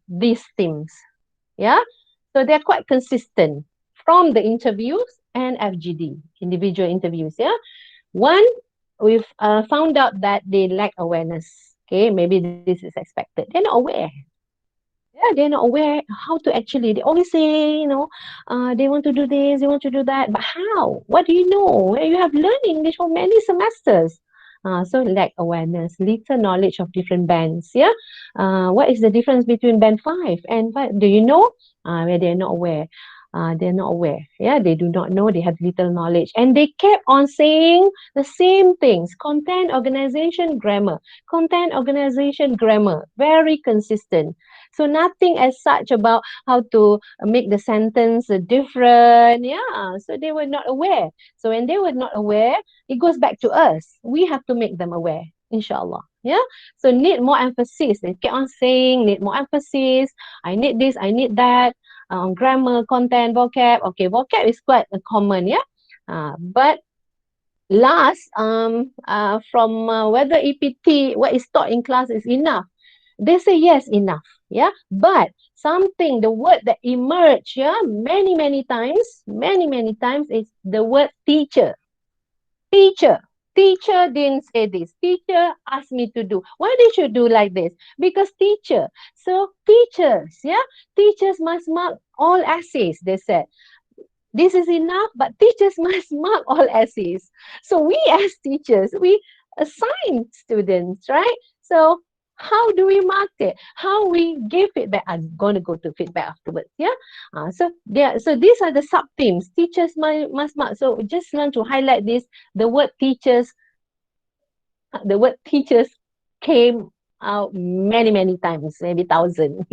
these themes. Yeah, so they're quite consistent from the interviews and FGD, individual interviews. Yeah, one, we've found out that they lack awareness. Okay, maybe this is expected. They're not aware. Yeah, they're not aware how to actually. They always say, they want to do this, they want to do that, but how? What do you know? You have learned English for many semesters. So lack awareness, little knowledge of different bands. Yeah. What is the difference between band 5 and 5? Do you know? Where they're not aware. They're not aware. Yeah, they do not know. They have little knowledge, and they kept on saying the same things: content, organization, grammar. Content, organization, grammar. Very consistent. So nothing as such about how to make the sentence different. Yeah. So they were not aware. So when they were not aware, it goes back to us. We have to make them aware, inshallah. Yeah. So need more emphasis. They keep on saying, need more emphasis. I need this, I need that. Grammar, content, vocab. Okay, vocab is quite common. Yeah. But last, from whether EPT, what is taught in class is enough. They say yes, enough. Yeah. But something, the word that emerged, yeah, many times is the word teacher. Teacher. Teacher didn't say this. Teacher asked me to do. Why did you do like this? Because teacher. So teachers, yeah, teachers must mark all essays, they said. This is enough, but teachers must mark all essays. So we as teachers, we assign students, right? So how do we mark it? How we give feedback? I'm going to go to feedback afterwards. Yeah. So these are the sub themes. Teachers must mark. So just want to highlight this. The word teachers came out many times, maybe thousand.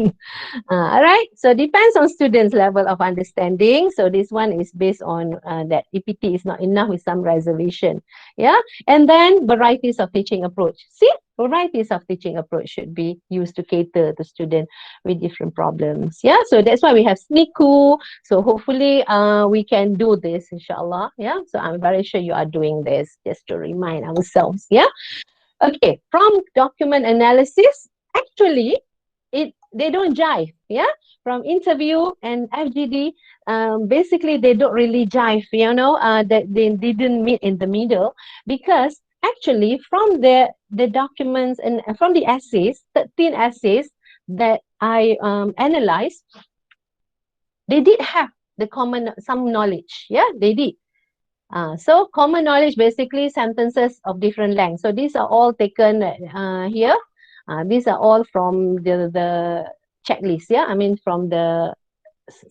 All right. So depends on students' level of understanding. So this one is based on that EPT is not enough with some reservation. Yeah. And then varieties of teaching approach. See, varieties of teaching approach should be used to cater to students with different problems. Yeah. So that's why we have SNICU. So hopefully we can do this, inshallah. Yeah. So I'm very sure you are doing this just to remind ourselves. Yeah. Okay, from document analysis, actually, they don't jive. Yeah, from interview and FGD, basically they don't really jive. That they didn't meet in the middle, because actually from the documents and from the essays, 13 essays that I analyzed, they did have some knowledge. Yeah, they did. So common knowledge, basically sentences of different lengths. So these are all taken here. These are all from the checklist. Yeah, I mean from the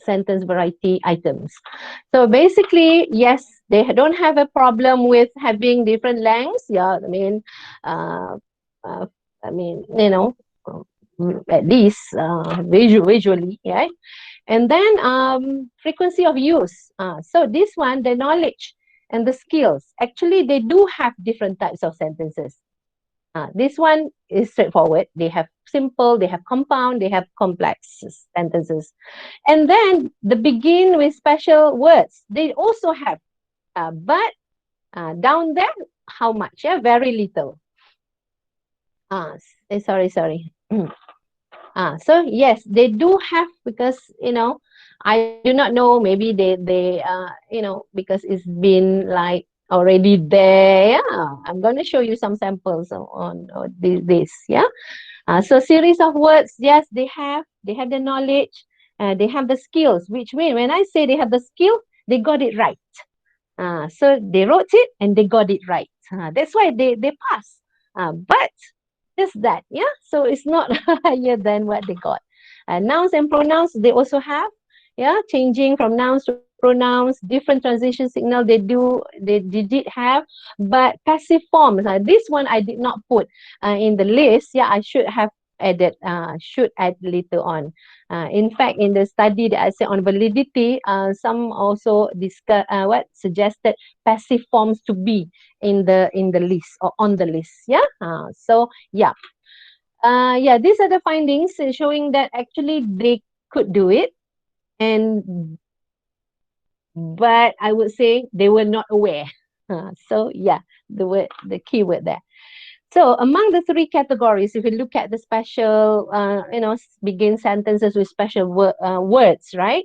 sentence variety items. So basically, yes, they don't have a problem with having different lengths. Yeah, uh, uh, I mean, at least visually, yeah. And then frequency of use. So this one, the knowledge and the skills, actually they do have different types of sentences. This one is straightforward. They have simple, they have compound, they have complex sentences. And then the begin with special words, they also have, but down there, how much? Yeah, very little. Sorry. So yes, they do have, because I do not know, maybe they because it's been like already there. Yeah, I'm going to show you some samples on this. Yeah. So series of words, yes, they have the knowledge, they have the skills, which mean when I say they have the skill, they got it right. So they wrote it and they got it right. That's why they pass. But just that, yeah. So it's not higher than what they got. Nouns and pronouns, they also have, yeah, changing from nouns to pronouns, different transition signal they did have. But passive forms, this one I did not put in the list. Yeah, I should have added, should add later on. In fact, in the study that I said on validity, some also suggested passive forms to be in the list or on the list. Yeah. So yeah. Yeah, these are the findings showing that actually they could do it, and but I would say they were not aware. So yeah, the key word there. So among the three categories, if you look at the special, begin sentences with special words, right?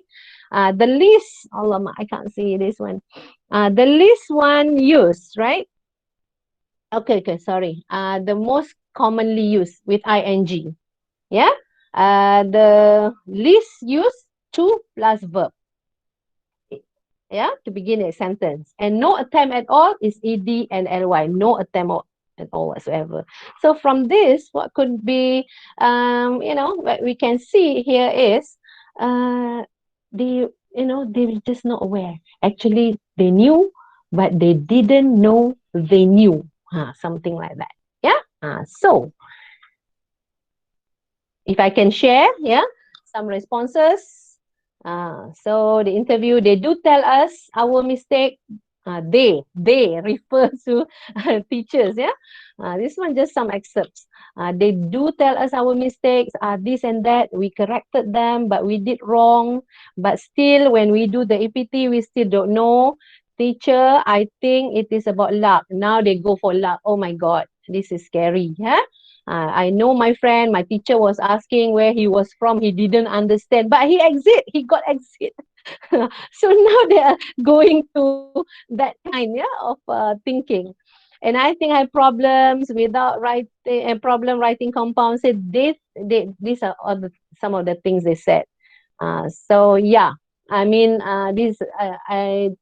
The least, alamak, I can't see this one. The least one used, right? Okay, sorry. The most commonly used with ing, yeah? The least used, to plus verb, yeah, to begin a sentence. And no attempt at all is ed and ly, no attempt at all whatsoever. So from this, what could be, what we can see here is, they, they're just not aware. Actually, they knew, but they didn't know they knew. Something like that. Yeah. So if I can share, yeah, some responses. So the interview, they do tell us our mistake. They refer to teachers, yeah. This one just some excerpts. They do tell us our mistakes, this and that. We corrected them, but we did wrong. But still, when we do the APT, we still don't know. Teacher, I think it is about luck. Now they go for luck. Oh my God, this is scary, yeah. I know my friend, my teacher was asking where he was from. He didn't understand, but he got exit. So now they are going to that kind, yeah, of thinking. And I think I have problems without writing, a problem writing compounds. These are some of the things they said. So yeah, I mean, I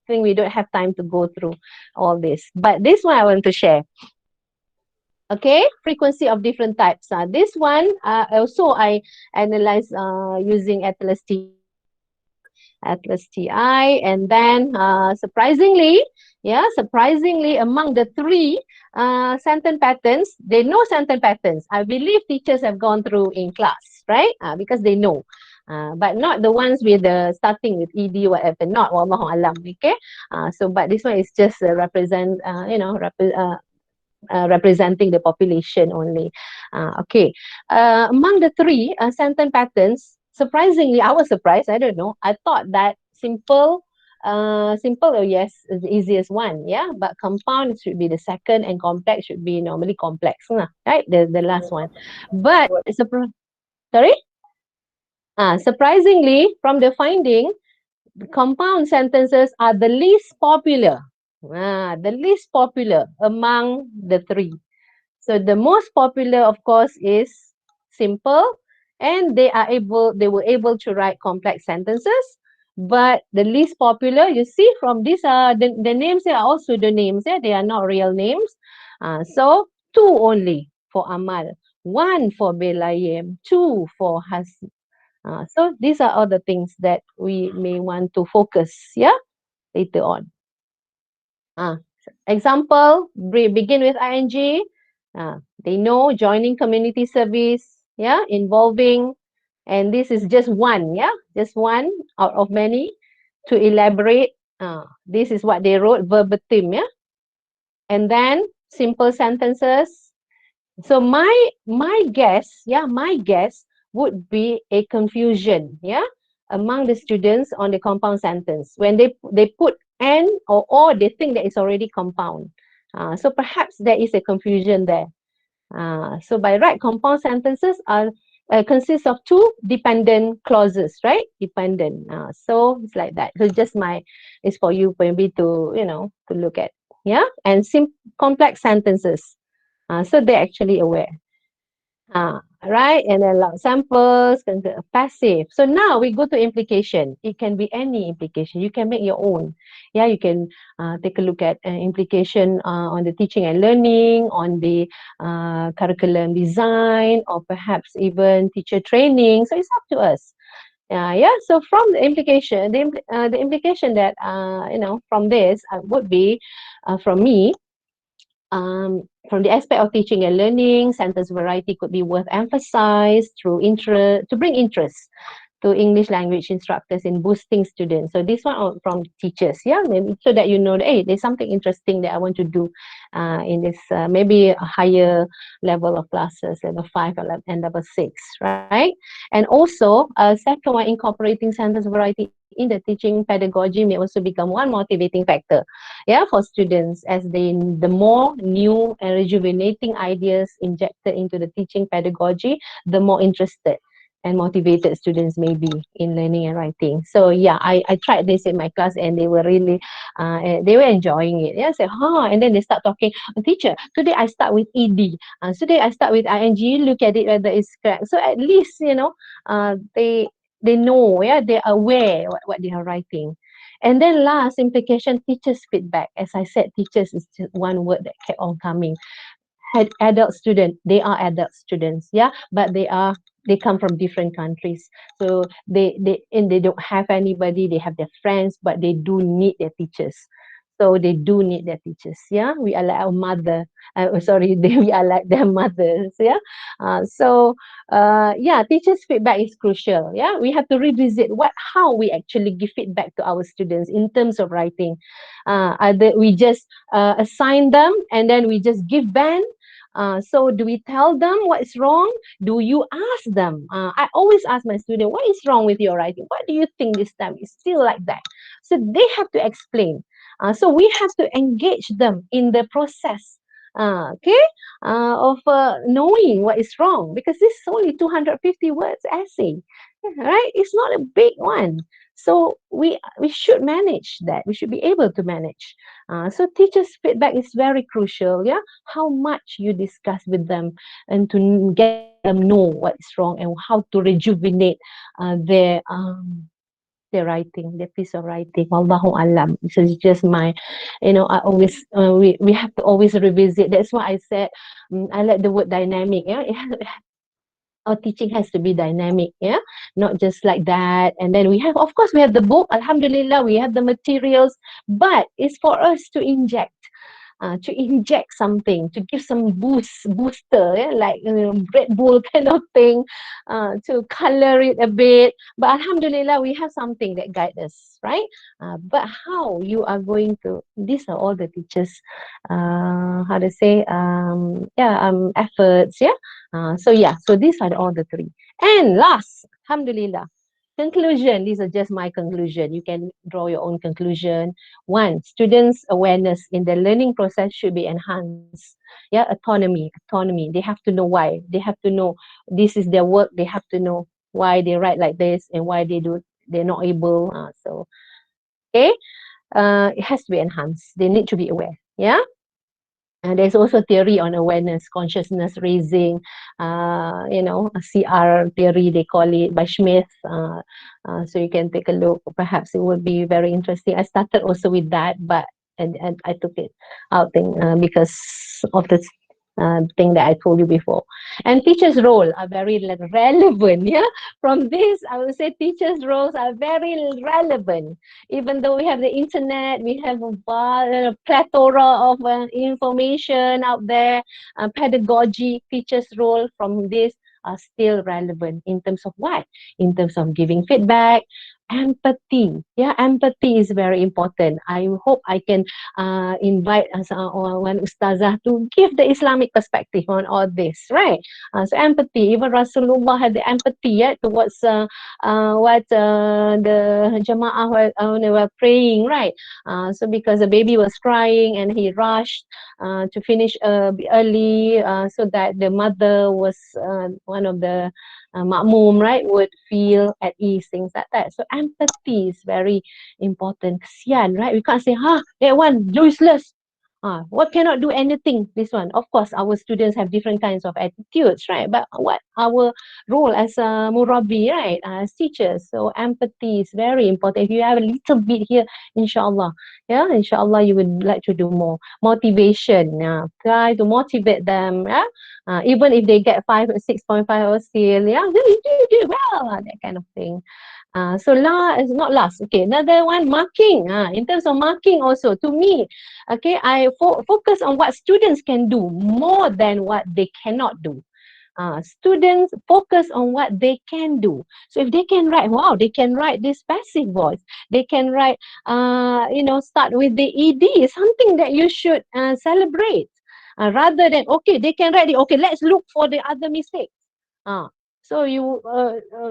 think we don't have time to go through all this, but this one I want to share. Okay, frequency of different types. This one also I analyze using Atlas TI, and then surprisingly among the three sentence patterns, they know sentence patterns. I believe teachers have gone through in class, right? Because they know. But not the ones with the starting with ed whatever. Not wallahu alam. Okay. So but this one is just representing the population only. Okay. Among the three sentence patterns, surprisingly, I was surprised. I don't know. I thought that simple, oh yes, is the easiest one. Yeah. But compound should be the second, and complex should be normally complex. Right? The last one. But, sorry? Surprisingly, from the finding, compound sentences are the least popular. The least popular among the three. So the most popular, of course, is simple, and they were able to write complex sentences. But the least popular, you see, from these the names are all pseudonyms. Yeah, they are not real names. So two only for Amal, one for Belayem, two for Has. So these are all the things that we may want to focus. Yeah, later on. Example, begin with ing. They know joining community service, yeah, involving, and this is just one, yeah, just one out of many to elaborate. This is what they wrote verbatim, yeah, and then simple sentences. So my guess would be a confusion, yeah, among the students on the compound sentence when they put and or they think that it's already compound. So perhaps there is a confusion there. So by right, compound sentences are consist of two dependent clauses, right? Dependent. So it's like that. So it's for you maybe to to look at, yeah, and complex sentences. So they're actually aware. Right? And then samples, passive. So now we go to implication. It can be any implication. You can make your own. Yeah, you can take a look at implication on the teaching and learning, on the curriculum design, or perhaps even teacher training. So it's up to us. Yeah. So from the implication, the implication that from this would be from me. From the aspect of teaching and learning, sentence variety could be worth emphasized through interest to bring interest to English language instructors in boosting students. So this one from teachers, yeah, maybe so that you know that, hey, there's something interesting that I want to do in this maybe a higher level of classes, level 5 and level 6, right? And also, second one, incorporating sentence variety in the teaching pedagogy may also become one motivating factor, yeah, for students as the more new and rejuvenating ideas injected into the teaching pedagogy, the more interested and motivated students may be in learning and writing. So yeah, I tried this in my class and they were really they were enjoying it. Yeah, say, and then they start talking, teacher, today I start with ed, today I start with ing, look at it whether it's correct. So at least, you know, they know, yeah, they're aware what they are writing. And then last implication, teachers feedback. As I said, teachers is just one word that kept on coming. Adult student, they are adult students, yeah, but they come from different countries, so they don't have anybody, they have their friends, but they do need their teachers. So they do need their teachers, yeah, we are like our mother, sorry, we are like their mothers, yeah. Yeah, teachers feedback is crucial, yeah, we have to revisit how we actually give feedback to our students in terms of writing. Either we just assign them and then we just give ban. So do we tell them what is wrong? Do you ask them? I always ask my student, what is wrong with your writing? What do you think this time is still like that? So they have to explain. So we have to engage them in the process. Okay, of knowing what is wrong, because this is only 250 words essay, right? It's not a big one. So we should manage that. We should be able to manage. So teachers' feedback is very crucial. Yeah, how much you discuss with them and to get them know what is wrong and how to rejuvenate their writing, their piece of writing. Wallahu alam. This is just my, you know, I always we have to always revisit. That's why I said I like the word dynamic. Yeah, our teaching has to be dynamic, yeah, not just like that. And then we have, of course, we have the book, alhamdulillah, we have the materials, but it's for us to inject something, to give some booster, yeah, like, you know, Red Bull kind of thing, to color it a bit. But alhamdulillah, we have something that guides us, right? But how you are going to, these are all the teachers, how to say, efforts, yeah. So these are all the three. And last, alhamdulillah, conclusion. These are just my conclusion. You can draw your own conclusion. One, students' awareness in the learning process should be enhanced. Yeah, autonomy. They have to know why. They have to know this is their work. They have to know why they write like this and why they're not able. Okay, it has to be enhanced. They need to be aware. Yeah. And there's also theory on awareness, consciousness raising, a CR theory, they call it, by Smith. So you can take a look. Perhaps it would be very interesting. I started also with that, but and I took it out because of this thing that I told you before. And teachers' role are very relevant. Yeah, from this, I would say teachers' roles are very relevant. Even though we have the internet, we have a plethora of information out there, pedagogy, teachers' role from this are still relevant in terms of what? In terms of giving feedback, empathy. Yeah, empathy is very important. I hope I can invite one ustazah to give the Islamic perspective on all this, right? So empathy, even Rasulullah had the empathy towards what the Jama'ah were praying, right? So because the baby was crying and he rushed to finish early so that the mother was one of the ma'mum, right, would feel at ease, things like that. So empathy is very important. Kesian, right? We can't say, that one useless. What cannot do anything? This one, of course, our students have different kinds of attitudes, right? But what our role as a murabi, right, as teachers? So empathy is very important. If you have a little bit here, inshallah, yeah, inshallah, you would like to do more. Motivation, try to motivate them, yeah. Even if they get 5 or 6.5 or still, yeah, you do well, that kind of thing. So last, not last, okay, another one, marking. In terms of marking also, to me, okay, I focus on what students can do more than what they cannot do. Students focus on what they can do. So if they can write, wow, they can write this passive voice. They can write, start with the ED, something that you should celebrate. Rather than, okay, they can write it, okay, let's look for the other mistakes. Uh, so you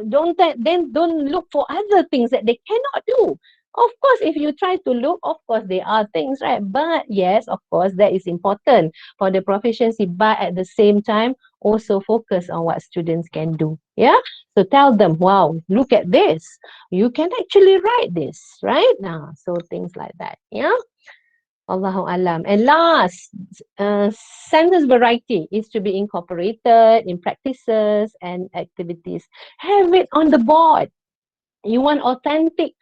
don't look for other things that they cannot do. Of course, if you try to look, of course, there are things, right? But yes, of course, that is important for the proficiency. But at the same time, also focus on what students can do. Yeah. So tell them, wow, look at this. You can actually write this, right? Now, so things like that. Yeah. Allahu alam. And last, sentence variety is to be incorporated in practices and activities. Have it on the board. You want authentic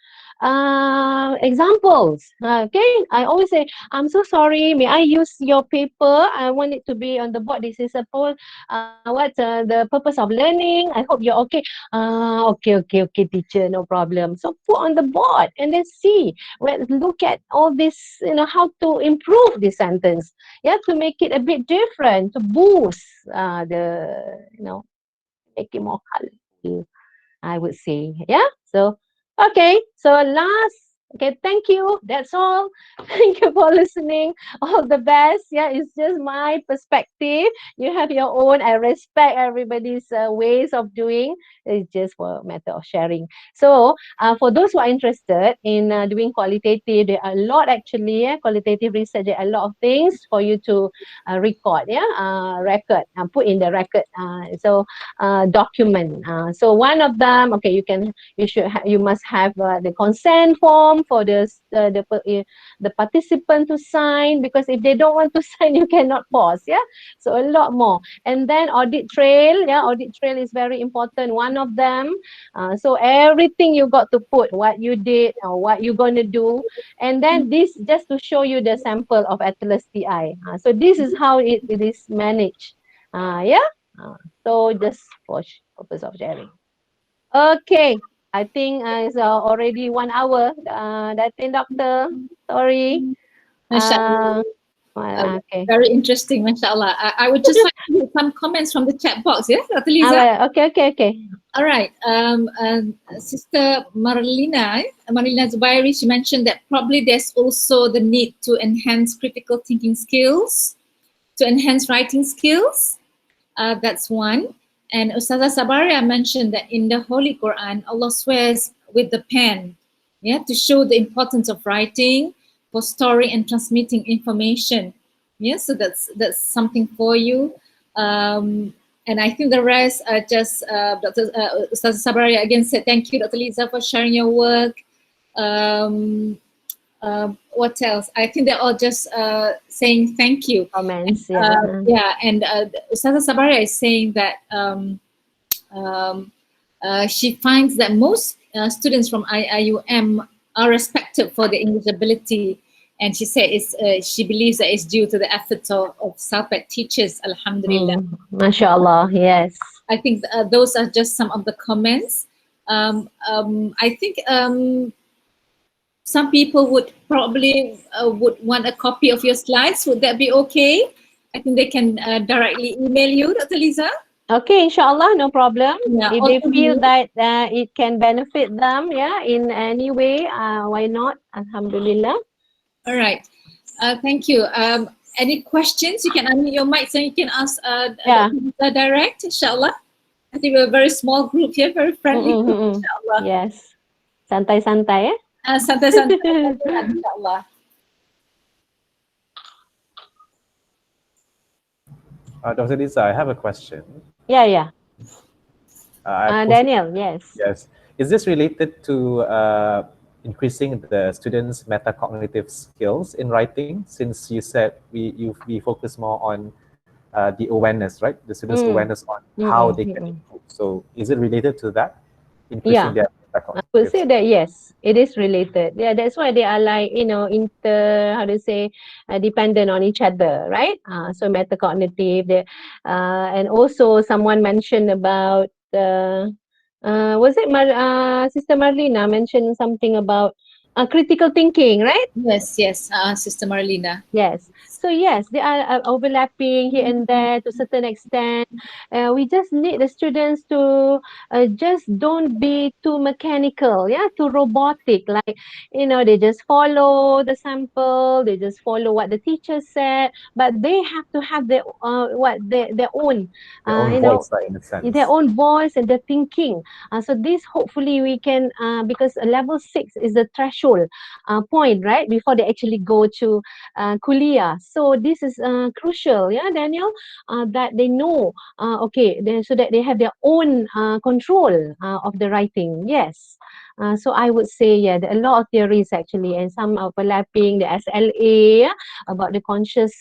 examples. Okay, I always say, I'm so sorry, may I use your paper? I want it to be on the board. This is suppose what's the purpose of learning. I hope you're okay. Okay, teacher, no problem. So put on the board and then see. Well, look at all this, how to improve the sentence. Yeah, to make it a bit different, to boost make it more colorful, I would say. Yeah. So, okay. So okay. Thank you. That's all. Thank you for listening. All the best. Yeah. It's just my perspective. You have your own. I respect everybody's ways of doing. It's just for a matter of sharing. So, for those who are interested in doing qualitative, there are a lot actually. Qualitative research. There are a lot of things for you to record. Yeah. Record. Put in the record. Document. So one of them, okay, you must have the consent form for the participant to sign, because if they don't want to sign, you cannot pause. Yeah, so a lot more. And then audit trail. Yeah, audit trail is very important. One of them. So everything you got to put what you did or what you're gonna do, and then this just to show you the sample of Atlas TI. So this is how it is managed. Yeah. So just for purpose of sharing. Okay, I think it's already 1 hour. That's it, doctor. Sorry. MashaAllah. Okay. Very interesting, mashallah. I would just like to hear some comments from the chat box, yeah, Dr. Liza? Okay. All right. Sister Marlina Zubairi, she mentioned that probably there's also the need to enhance critical thinking skills, to enhance writing skills. That's one. And Ustazah Sabaria mentioned that in the Holy Quran, Allah swears with the pen, yeah, to show the importance of writing for storing and transmitting information. Yeah, so that's something for you. And I think the rest are just Dr. Ustazah Sabaria again said thank you, Dr. Liza, for sharing your work. What else? I think they're all just saying thank you. Comments, And Ustazah Sabaria is saying that she finds that most students from IIUM are respected for their English ability, and she said she believes that it's due to the efforts of CELPAD teachers. Alhamdulillah. MashaAllah, yes. I think those are just some of the comments. I think some people would probably would want a copy of your slides. Would that be okay? I think they can directly email you, Dr. Liza. Okay, inshallah, no problem. Yeah, if they feel that it can benefit them, in any way, why not? Alhamdulillah. All right. Thank you. Any questions? You can unmute your mic so you can ask direct, inshallah. I think we're a very small group here, very friendly group, inshallah. Yes. Santai-santai, santai-santai, inshallah. Dr. Liza, I have a question. Yeah. Daniel, yes. Yes. Is this related to increasing the students' metacognitive skills in writing? Since you said we focus more on the awareness, right? The students' awareness on how they can improve. So is it related to that? Increasing their metacognitive I would say that yes, it is related. Yeah, that's why they are like, dependent on each other, right? So metacognitive. And also someone mentioned about was it Sister Marlena mentioned something about critical thinking, right? Yes, yes, Sister Marlena. Yes. So yes, they are overlapping here and there to a certain extent. We just need the students to just don't be too mechanical, yeah, too robotic. Like, they just follow the sample, they just follow what the teacher said, but they have to have their own, Their own you know, voice, right, in a their sense. own voice and their thinking. So this hopefully we can, because level 6 is the threshold point, right, before they actually go to kuliah. So this is crucial, yeah, Daniel, that they know, okay, so that they have their own control of the writing. Yes. So I would say, yeah, there are a lot of theories actually, and some overlapping. The SLA, yeah, about the conscious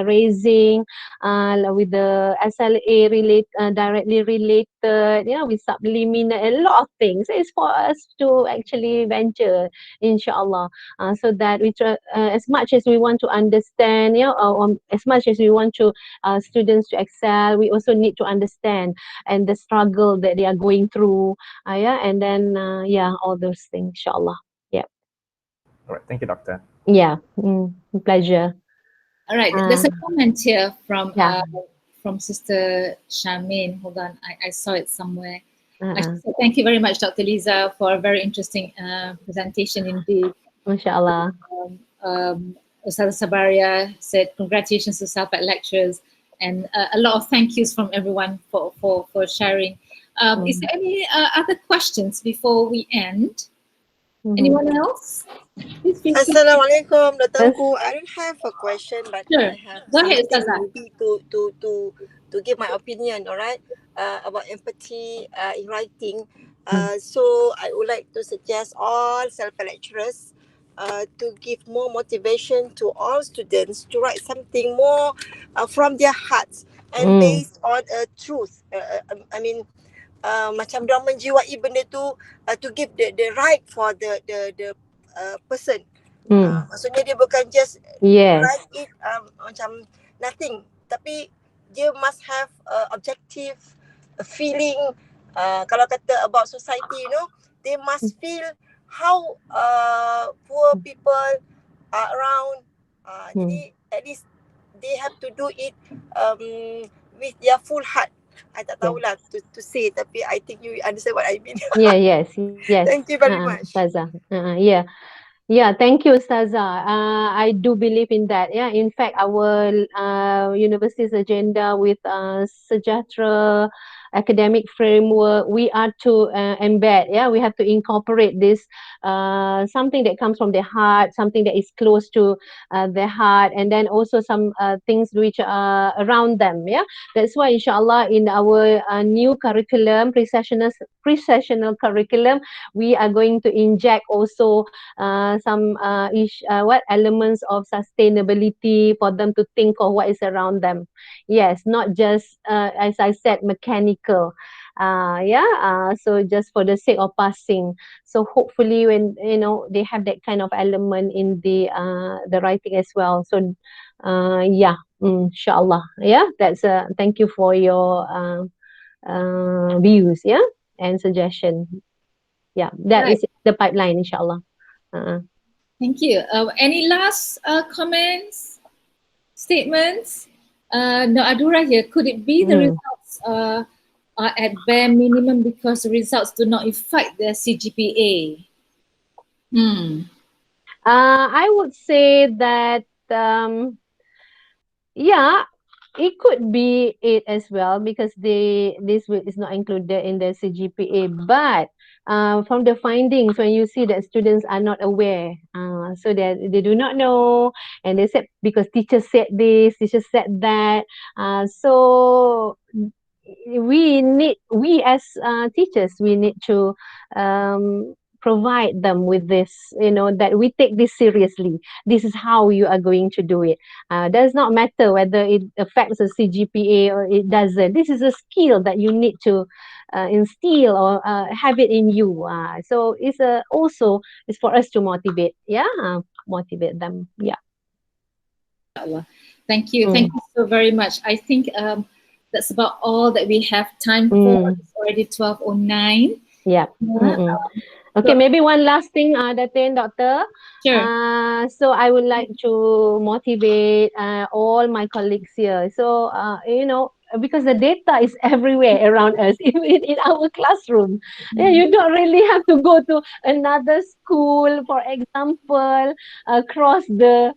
raising, with the SLA directly related, yeah, with subliminal, a lot of things. It's for us to actually venture, inshallah, so that we try, as much as we want to understand, as much as we want to students to excel, we also need to understand and the struggle that they are going through, yeah, and then yeah, all those things, inshallah. Yeah. All right, thank you, Doctor. Yeah. Pleasure. All right, Uh, there's a comment here yeah. from Sister Charmaine. Hold on, I saw it somewhere. She Uh-uh. said, thank you very much, Dr. Lisa, for a very interesting presentation indeed. Mashallah. Ustaz Sabaria said, congratulations to CELPAD lecturers, and a lot of thank yous from everyone for sharing. Is there any other questions before we end? Anyone else? Please feel free. Assalamualaikum, Dr. Nku. I don't have a question, but Sure. I have Go ahead, something Ustazah. maybe to give my opinion, all right, about empathy in writing. So I would like to suggest all self-lecturers to give more motivation to all students to write something more from their hearts and based on a truth. I mean, macam diorang menjiwai benda tu, to give the right for the person. Maksudnya dia bukan just write it macam nothing, tapi dia must have objective feeling. Kalau kata about society, they must feel how poor people are around. Jadi at least they have to do it with their full heart. I tak tahulah to say, tapi I think you understand what I mean. Yes. Thank you very much. Ustazah. Yeah. Yeah, thank you, Ustazah. I do believe in that. Yeah, in fact, our university's agenda with Sejahtera academic framework, we are to embed. Yeah, we have to incorporate this something that comes from their heart, something that is close to their heart, and then also some things which are around them. Yeah, that's why, inshallah, in our new curriculum, pre-sessional curriculum, we are going to inject also some elements of sustainability for them to think of what is around them. Yes, not just as I said, mechanical. So just for the sake of passing. So hopefully, when they have that kind of element in the writing as well. So inshallah. Yeah, that's thank you for your views, yeah, and suggestion. Yeah, that is the pipeline, inshallah. Thank you. Any last comments, statements? No, Adura here. Could it be the results are at bare minimum because the results do not affect their CGPA? I would say that it could be it as well, because this is not included in the CGPA. But from the findings, when you see that students are not aware, so that they do not know, and they said because teacher said this, teacher said that, so we as teachers, we need to provide them with this, that we take this seriously. This is how you are going to do it. Does not matter whether it affects the CGPA or it doesn't. This is a skill that you need to instill or have it in you. So it's also it's for us to motivate. Motivate them. Yeah. Thank you. Thank you so very much. I think that's about all that we have time for. It's already 12:09. Yeah. Okay, maybe one last thing, Datin, Doctor. Sure. So I would like to motivate all my colleagues here. So, because the data is everywhere around us, even in our classroom. Yeah, you don't really have to go to another school, for example, across the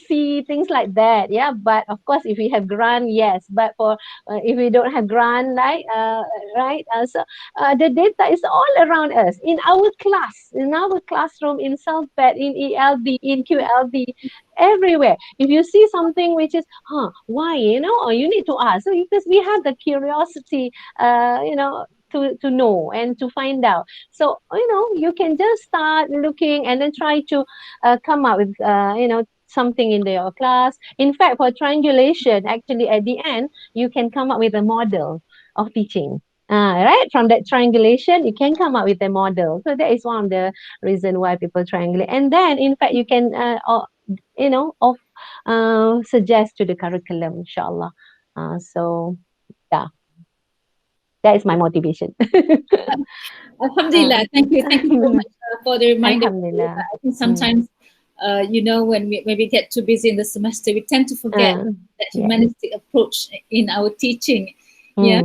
sea, things like that. Yeah, but of course, if we have grant, yes. But for if we don't have grant, like right, so the data is all around us in our class, in our classroom, in CELPAD, in ELD, in QLD, everywhere. If you see something which is, why, or you need to ask. So because we have the curiosity, to know and to find out. So, you can just start looking and then try to come up with, something in your class. In fact, for triangulation, actually, at the end, you can come up with a model of teaching. Right, from that triangulation you can come up with a model. So that is one of the reason why people triangulate. And then in fact you can suggest to the curriculum, inshallah. So yeah, that is my motivation. Alhamdulillah. Thank you so much for the reminder. Alhamdulillah. I think sometimes when we get too busy in the semester, we tend to forget that humanistic approach in our teaching. Yeah.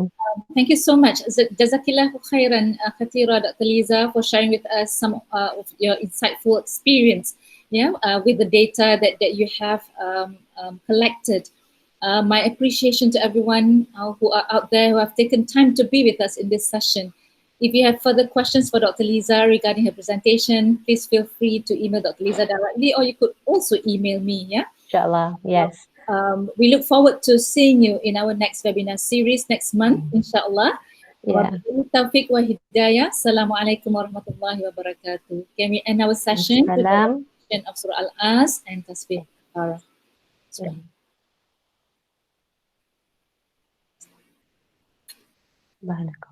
Thank you so much. Jazakillahu khairan Khatira, Dr. Liza, for sharing with us some of your insightful experience, with the data that you have collected. My appreciation to everyone who are out there who have taken time to be with us in this session. If you have further questions for Dr. Liza regarding her presentation, please feel free to email Dr. Liza directly, or you could also email me. Yeah. Inshallah. Yes. We look forward to seeing you in our next webinar series next month, inshallah. Yeah. Taufiq wa hidayah. Assalamualaikum warahmatullahi wabarakatuh. Can we end our session with the recitation of Surah Al-As and Tasbih Al-Baqarah? Barakallah.